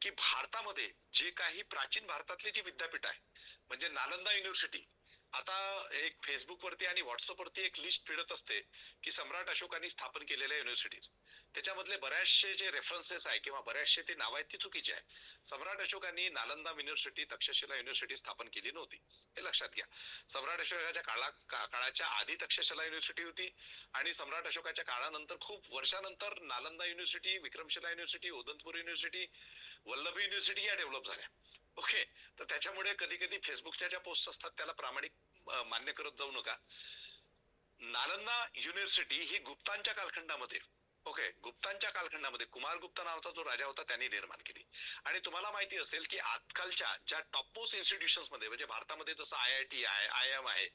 की भारतामध्ये जे काही प्राचीन भारतातले जी विद्यापीठ आहे म्हणजे नालंदा युनिव्हर्सिटी, आता एक फेसबुक वरती आणि व्हॉट्सअप वरती एक लिस्ट फिरत असते की सम्राट अशोकांनी स्थापन केलेल्या युनिव्हर्सिटीज, त्याच्यामधले बऱ्याचशे जे रेफरन्सेस आहे किंवा बऱ्याचशे ते नाव आहेत ती चुकीची आहे. सम्राट अशोकांनी नालंदा युनिव्हर्सिटी, तक्षशिला युनिव्हर्सिटी स्थापन केली नव्हती, हे लक्षात घ्या. सम्राट अशोकाच्या काळाच्या आधी तक्षशिला युनिव्हर्सिटी होती आणि सम्राट अशोकाच्या काळानंतर खूप वर्षानंतर Nalanda university, Vikramshila university, Udantapur university, Vallabhi university या डेव्हलप झाल्या. ओके, तर त्याच्यामुळे कधी कधी फेसबुकच्या ज्या पोस्ट असतात त्याला प्रामाणिक मान्य करत जाऊ नका. नालंदा युनिव्हर्सिटी ही गुप्तांच्या कालखंडामध्ये, ओके, गुप्तांच्या कालखंडामध्ये कुमारगुप्ता नावाचा जो राजा होता त्यांनी निर्माण केली. आणि तुम्हाला माहिती असेल की आजकालच्या ज्या टॉप मोस्ट इन्स्टिट्यूशन्स मध्ये म्हणजे भारतामध्ये जसं IIT आहे, IIM आहे,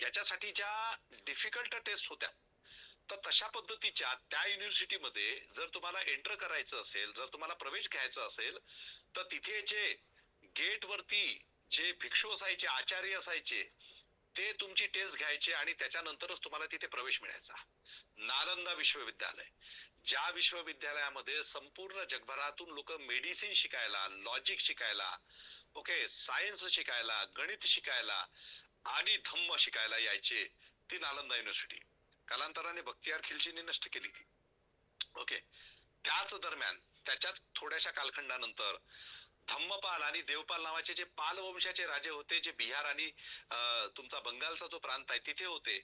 याच्यासाठी ज्या डिफिकल्ट टेस्ट होत्या, तर तशा पद्धतीच्या त्या युनिव्हर्सिटीमध्ये जर तुम्हाला एंटर करायचं असेल, जर तुम्हाला प्रवेश घ्यायचा असेल, तर तिथे जे गेट वरती जे भिक्षू असायचे, आचार्य असायचे, ते तुमची टेस्ट घ्यायचे आणि त्याच्यानंतरच तुम्हाला तिथे प्रवेश मिळायचा. नालंदा विश्वविद्यालय, ज्या विश्वविद्यालयामध्ये संपूर्ण जगभरातून लोक मेडिसिन शिकायला, लॉजिक शिकायला, ओके, सायन्स शिकायला, गणित शिकायला आणि धम्म शिकायला यायचे, ती नालंदा युनिव्हर्सिटी. कालांतराने बख्तियार खिलजीने नष्ट केली ती. ओके, त्याच दरम्यान त्याच्याच थोड्याशा कालखंडानंतर धम्मपाल आणि देवपाल नावाचे जे पाल वंशाचे राजे होते, जे बिहार आणि तुमचा बंगालचा जो प्रांत आहे तिथे होते,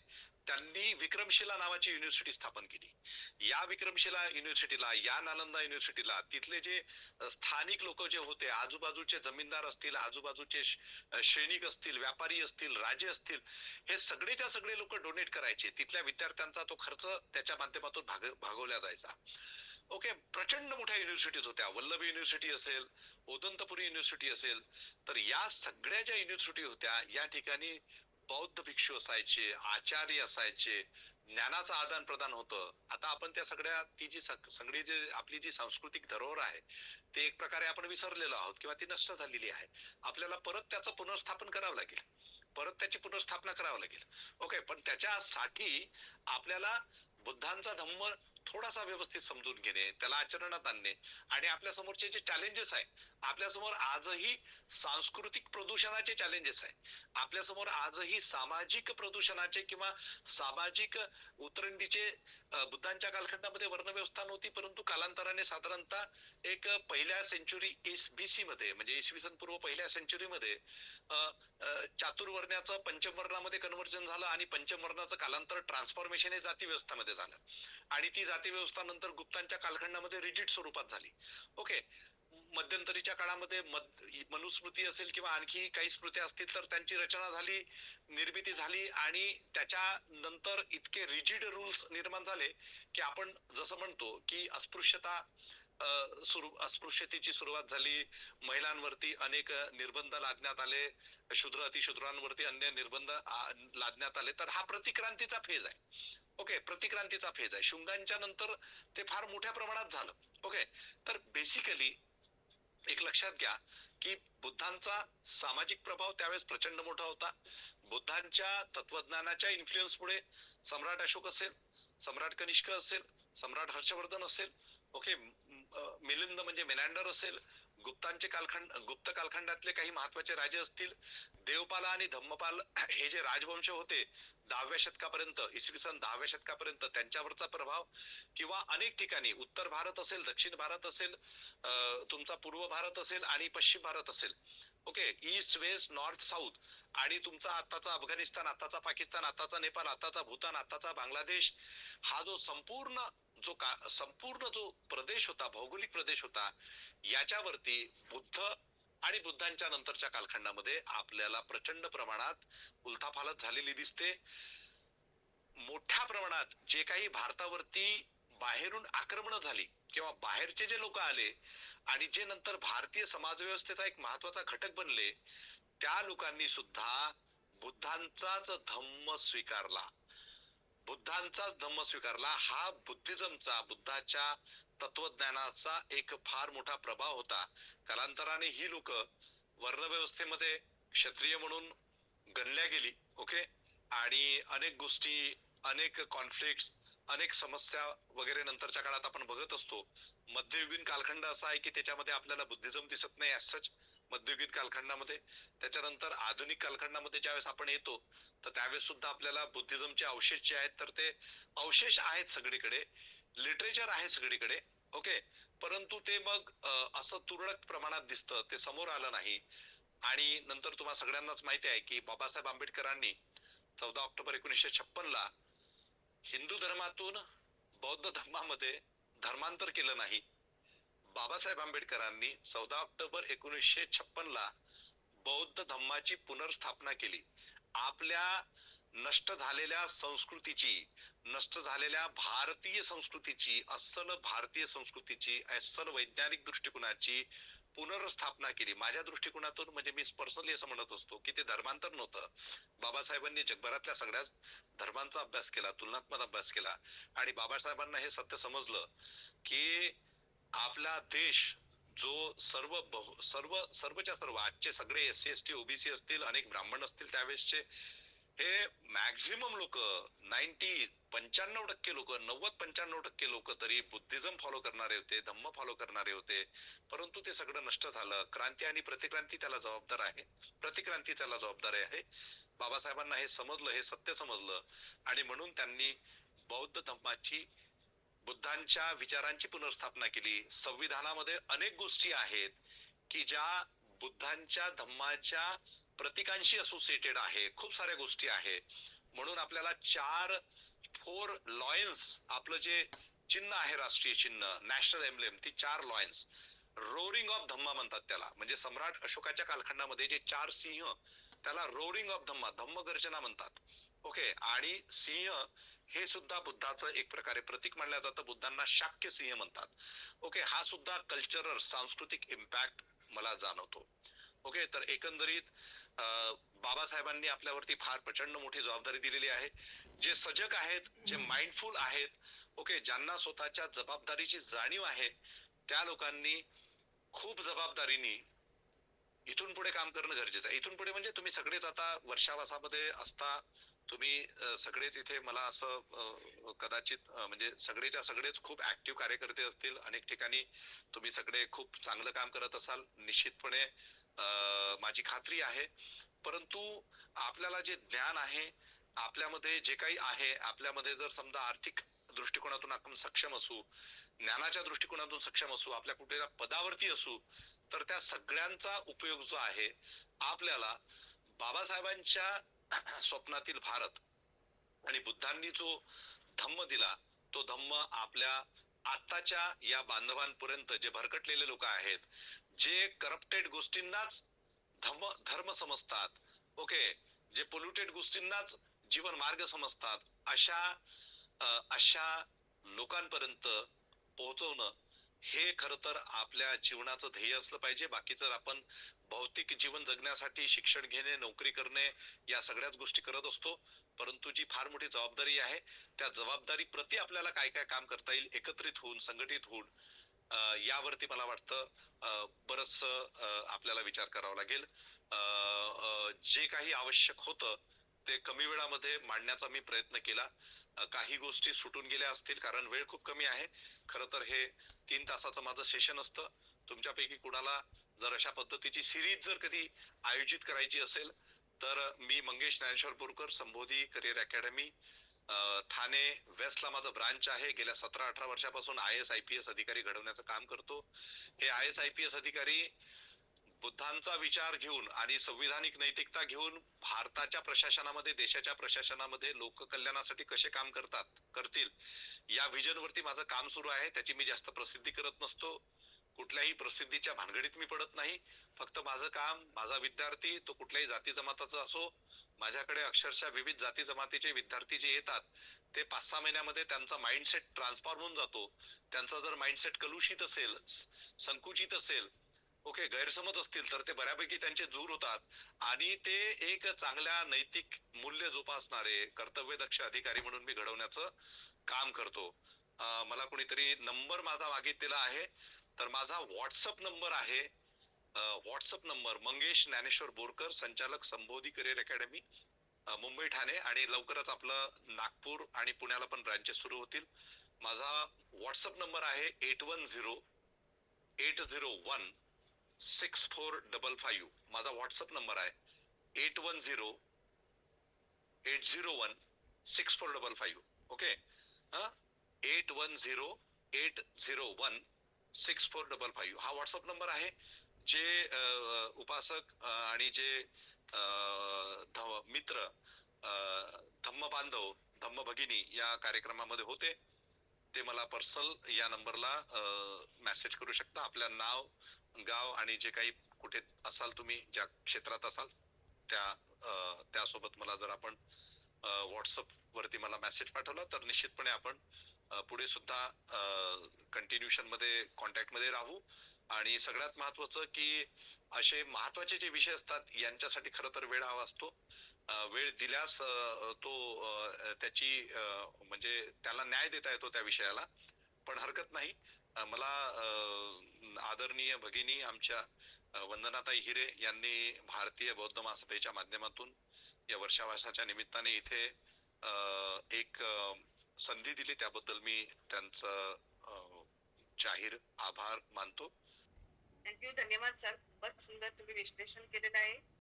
त्यांनी विक्रमशिला नावाची युनिव्हर्सिटी स्थापन केली. या विक्रमशिला युनिव्हर्सिटीला, या नालंदा युनिव्हर्सिटीला तिथले जे स्थानिक लोक जे होते, आजूबाजूचे जमीनदार असतील, आजूबाजूचे सैनिक असतील, व्यापारी असतील, राजे असतील, हे सगळेच्या सगळे लोक डोनेट करायचे. तिथल्या विद्यार्थ्यांचा तो खर्च त्याच्या माध्यमातून भागवला जायचा. ओके, प्रचंड मोठ्या युनिव्हर्सिटीज होत्या. वल्लभी युनिव्हर्सिटी असेल, ओदंतपुरी युनिव्हर्सिटी असेल, तर या सगळ्या ज्या युनिव्हर्सिटी होत्या या ठिकाणी बौद्ध भिक्षू असायचे, आचार्य असायचे, ज्ञानाचं आदान प्रदान होतं. आता आपण त्या सगळ्या ती जी सगळी जी आपली जी सांस्कृतिक धरोहर आहे ते एक प्रकारे आपण विसरलेलो आहोत किंवा ती नष्ट झालेली आहे. आपल्याला परत त्याचं पुनर्स्थापन करावं लागेल, परत त्याची पुनर्स्थापना करावं लागेल. ओके, पण त्याच्यासाठी आपल्याला बुद्धांचा धम्म थोडासा व्यवस्थित समजून घेणे, त्याला आचरणात आणणे आणि आपल्या समोरचे जे चॅलेंजेस आहे, आपल्यासमोर आजही सांस्कृतिक प्रदूषणाचे चॅलेंजेस आहे, आपल्यासमोर आजही सामाजिक प्रदूषणाचे किंवा सामाजिक उतरंडीचे बुद्धांच्या कालखंडामध्ये वर्णव्यवस्था नव्हती, परंतु कालांतराने साधारणतः एक पहिल्या सेंचुरी BC मध्ये म्हणजे इसवी सन पूर्व पहिल्या सेंचुरीमध्ये चातुर्वर्ण्याचं पंचमवर्णामध्ये कन्व्हर्जन झालं आणि पंचमवर्णाचं कालांतर ट्रान्सफॉर्मेशन हे जाती व्यवस्थामध्ये झालं आणि ती जाती व्यवस्था नंतर गुप्तांच्या कालखंडामध्ये रिजिड स्वरूपात झाली. ओके, मध्यंतरीच्या काळामध्ये मनुस्मृती असेल किंवा आणखी काही स्मृत्या असतील तर त्यांची रचना झाली, निर्मिती झाली आणि त्याच्यानंतर इतके रिजिड रूल्स निर्माण झाले की आपण जसं म्हणतो की अस्पृश्यता अस्पृश्यतेची सुरुवात झाली, महिलांवरती अनेक निर्बंध लादण्यात आले, शूद्र अतिशूद्रांवरती अन्य निर्बंध लादण्यात आले. तर हा प्रतिक्रांतीचा फेज आहे. ओके, प्रतिक्रांतीचा फेज आहे. शुंगांच्या नंतर ते फार मोठ्या प्रमाणात झालं. ओके, तर बेसिकली एक लक्षात घ्या की बुद्धांचा सामाजिक प्रभाव त्यावेळेस प्रचंड मोठा होता. बुद्धांच्या तत्वज्ञानाच्या इन्फ्लुएन्समुळे सम्राट अशोक असेल, सम्राट कनिष्क असेल, सम्राट हर्षवर्धन असेल, ओके, मिलिंद म्हणजे मेनांडर असेल, गुप्तांचे कालखंड, गुप्त कालखंडातले काही महत्वाचे राजे असतील, देवपाल आणि धम्मपाल हे जे राजवंश होते 10व्या शतकापर्यंत, इसवी सन 10व्या शतकापर्यंत, त्यांच्यावरचा प्रभाव किंवा अनेक ठिकाणी उत्तर भारत असेल, दक्षिण भारत असेल, तुमचा पूर्व भारत असेल आणि पश्चिम भारत असेल, okay, east west north south आणि तुमचा आताचा अफगाणिस्तान, आताचा पाकिस्तान, आताचा नेपाळ, आताचा भूतान, आताचा बांगलादेश, हा जो संपूर्ण जो प्रदेश होता, भौगोलिक प्रदेश होता, याच्यावरती बुद्ध आणि बुद्धांच्या नंतरच्या कालखंडामध्ये आपल्याला प्रचंड प्रमाणात उलथापालथ झालेली दिसते. मोठ्या प्रमाणात जे काही भारतावरती बाहेरून आक्रमण झाली किंवा बाहेरचे जे लोक आले आणि जे नंतर भारतीय समाजव्यवस्थेचा एक महत्वाचा घटक बनले, त्या लोकांनी सुद्धा बुद्धांचाच धम्म स्वीकारला. बुद्धांचाच धम्म स्वीकारला. हा बुद्धिझमचा, बुद्धाच्या तत्वज्ञानाचा एक फार मोठा प्रभाव होता. कालांतराने ही लोक वर्णव्यवस्थेमध्ये क्षत्रिय म्हणून गणल्या गेली. ओके. आणि अनेक गोष्टी, अनेक कॉन्फ्लिक्ट, अनेक समस्या वगैरे नंतरच्या काळात आपण बघत असतो. मध्ययुगीन कालखंड असा आहे की त्याच्यामध्ये आपल्याला बुद्धिझम दिसत नाही ऍज सच मध्ययुगीन कालखंडामध्ये. त्याच्यानंतर आधुनिक कालखंडामध्ये ज्यावेळेस आपण येतो तर त्यावेळेस सुद्धा आपल्याला बुद्धिझमचे अवशेष जे आहेत तर ते अवशेष आहेत सगळीकडे, लिटरेचर आहे सगळीकडे. ओके. परंतु ते मग असं तुरळक प्रमाणात दिसतं, ते समोर आलं नाही. आणि नंतर तुम्हाला सगळ्यांनाच माहिती आहे की बाबासाहेब आंबेडकरांनी 14 ऑक्टोबर 1956 हिंदू धर्मातून बौद्ध धर्मामध्ये धर्मांतर केलं नाही. बाबासाहेब आंबेडकरांनी 14 ऑक्टोबर 1956 बौद्ध धम्माची पुनर्स्थापना केली. आपल्या नष्ट झालेल्या संस्कृतीची, नष्ट झालेल्या भारतीय संस्कृतीची, अस्सल भारतीय संस्कृतीची, अस्सल वैज्ञानिक दृष्टिकोनाची पुनर्स्थापना केली. माझ्या दृष्टिकोनातून म्हणजे मी पर्सनली असं म्हणत असतो की ते धर्मांतर नव्हतं. बाबासाहेबांनी जगभरातल्या सगळ्याच धर्मांचा अभ्यास केला, तुलनात्मक अभ्यास केला आणि बाबासाहेबांना हे सत्य समजलं की आपला देश जो सर्वच्या सर्व आजचे सगळे SC ST OBC असतील, अनेक ब्राह्मण असतील त्यावेळेसचे, हे मॅक्झिमम लोक 95% लोक, 90-95% लोक तरी बुद्धिझम फॉलो करणारे होते, धम्म फॉलो करणारे होते. परंतु ते सगळं नष्ट झालं. क्रांती आणि प्रतिक्रांती त्याला जबाबदार आहे, प्रतिक्रांती त्याला जबाबदार आहे. बाबासाहेबांना हे समजलं, हे सत्य समजलं आणि म्हणून त्यांनी बौद्ध धम्माची, बुद्धांच्या विचारांची पुनर्स्थापना केली. संविधानामध्ये अनेक गोष्टी आहेत की ज्या बुद्धांच्या धम्माच्या प्रतीकांशी असोसिएटेड आहे. खूप साऱ्या गोष्टी आहेत. म्हणून आपल्याला 4 लॉयन्स, आपलं जे चिन्ह आहे, राष्ट्रीय चिन्ह, नॅशनल एम्ब्लेम, ती 4 लॉयन्स, रोरिंग ऑफ धम्मा म्हणतात त्याला. म्हणजे सम्राट अशोकाच्या कालखंडामध्ये जे 4 सिंह, त्याला रोरिंग ऑफ धम्मा, धम्मगर्जना म्हणतात. ओके. आणि सिंह हे सुद्धा बुद्धाचं एक प्रकारे प्रतीक मानलं जातं. बुद्धांना शाक्य सिंह म्हणतात. ओके. हा सुद्धा कल्चरल, सांस्कृतिक इम्पॅक्ट मला जाणवतो. ओके. तर एकंदरीत बाबासाहेबांनी आपल्यावरती फार प्रचंड मोठी जबाबदारी दिलेली आहे. जे सजग आहेत, जे माइंडफुल आहेत, ओके, ज्यांना स्वतःच्या जबाबदारीची जाणीव आहे, त्या लोकांनी खूप जबाबदारीने इथून पुढे काम करणं गरजेचं आहे. इथून पुढे म्हणजे तुम्ही सगळेच आता वर्षावासामध्ये असता, तुम्ही सगळेच इथे मला असं कदाचित म्हणजे सगळेच्या सगळेच खूप ऍक्टिव्ह कार्यकर्ते असतील. अनेक ठिकाणी तुम्ही सगळे खूप चांगलं काम करत असाल निश्चितपणे, माझी खात्री आहे. परंतु आपल्याला जे ज्ञान आहे, आपल्यामध्ये जे काही आहे, आपल्यामध्ये जर समजा आर्थिक दृष्टिकोनातून आपण सक्षम असू, ज्ञानाच्या दृष्टिकोनातून सक्षम असू, आपल्या कुठल्या पदावरती असू, तर त्या सगळ्यांचा उपयोग जो आहे आपल्याला बाबासाहेबांच्या स्वप्नातील भारत आणि बुद्धांनी जो धम्म दिला, तो धम्म आपल्या आताच्या या बांधवांपर्यंत जे भरकटलेले लोक आहेत, जे करप्टेड गोष्टींनाच धर्म समजतात, ओके, जे पोल्युटेड गोष्टींनाच जीवन मार्ग समजतात, अशा लोकांपर्यंत पोहोचवणं हे खरं तर आपल्या जीवनाचं ध्येय असलं पाहिजे. बाकी जर आपण भौतिक जीवन जगण्यासाठी शिक्षण घेणे, नोकरी करणे, या सगळ्याच गोष्टी करत असतो, परंतु जी फार मोठी जबाबदारी आहे, त्या जबाबदारी प्रति आपल्याला काय काय काम करता येईल, एकत्रित होऊन, संघटित होऊन, यावरती मला वाटतं बरंच आपल्याला विचार करावा लागेल. जे काही आवश्यक होतं ते कमी वेळामध्ये मांडण्याचा मी प्रयत्न केला. काही गोष्टी सुटून गेल्या असतील कारण वेळ खूप कमी आहे. खरं तर हे 3 तासाचं माझं सेशन असतं. तुमच्यापैकी कुणाला जर अशा पद्धतीची सिरीज जर कधी आयोजित करायची असेल तर मी मंगेश ज्ञानेश्वर बोरकर, संबोधी करिअर अकॅडमी, ठाणे वेस्टला माझं ब्रांच आहे. गेल्या 17-18 वर्षापासून IAS IPS अधिकारी घडवण्याचं काम करतो. हे IAS IPS अधिकारी बुद्धांचा विचार घेऊन आणि संविधानिक नैतिकता घेऊन भारताच्या प्रशासनामध्ये, देशाच्या प्रशासनामध्ये लोक कल्याणासाठी कसे काम करतील, या व्हिजन वरती माझं काम सुरू आहे. त्याची मी जास्त प्रसिद्धी करत नसतो, कुठल्याही प्रसिद्धीच्या भानगडीत मी पडत नाही. फक्त माझं काम, माझा विद्यार्थी तो कुठल्याही जाती जमाताचा असो, माझ्याकडे अक्षरशः विविध जाती जमातीचे विद्यार्थी जे येतात ते 5-6 महिन्यामध्ये त्यांचा माइंडसेट ट्रान्सफॉर्म होऊन जातो. त्यांचा जर माइंडसेट कलुषित असेल, संकुचित असेल, ओके, गैरसमज असतील तर ते बऱ्यापैकी त्यांचे दूर होतात आणि ते एक चांगल्या नैतिक मूल्य जोपासणारे कर्तव्यदक्ष अधिकारी म्हणून मी घडवण्याचं काम करतो. मला कोणीतरी नंबर माझा मागितलेला आहे, तर माझा व्हॉट्सअप नंबर आहे. व्हॉट्सअप नंबर मंगेश ज्ञानेश्वर बोरकर, संचालक संबोधी करिअर अकॅडमी, मुंबई ठाणे, आणि लवकरच आपलं नागपूर आणि पुण्याला पण ब्रांचेस सुरू होतील. माझा व्हॉट्सअप नंबर आहे 8108016455. माझा व्हॉट्सअप नंबर आहे 8108016455. ओके, 8108016455 हा व्हॉट्सअप नंबर आहे. जे उपासक आणि जे मित्र, धम्म बांधव, धम्म भगिनी या कार्यक्रमामध्ये होते, ते मला पर्सनल या नंबरला मेसेज करू शकता. आपल्या नाव, गाव आणि जे काही कुठे असाल तुम्ही, ज्या क्षेत्रात असाल त्यासोबत मला जर आपण व्हॉट्सअप वरती मला मेसेज पाठवला तर निश्चितपणे आपण पुढे सुद्धा कंटिन्युएशन मध्ये कॉन्टॅक्ट मध्ये राहू. आणि सगळ्यात महत्वाचं की असे महत्वाचे जे विषय असतात यांच्यासाठी खरं तर वेळ हवा असतो. वेळ दिल्यास तो त्याची म्हणजे त्याला न्याय देता येतो त्या विषयाला. पण हरकत नाही. मला आदरणीय भगिनी आमच्या वंदनाताई हिरे यांनी भारतीय बौद्ध महासभेच्या माध्यमातून या वर्षावासाच्या निमित्ताने इथे एक संधी दिली, त्याबद्दल मी त्यांचं जाहीर आभार मानतो. थँक्यू, धन्यवाद सर. खूपच सुंदर तुम्ही विश्लेषण केलेलं आहे.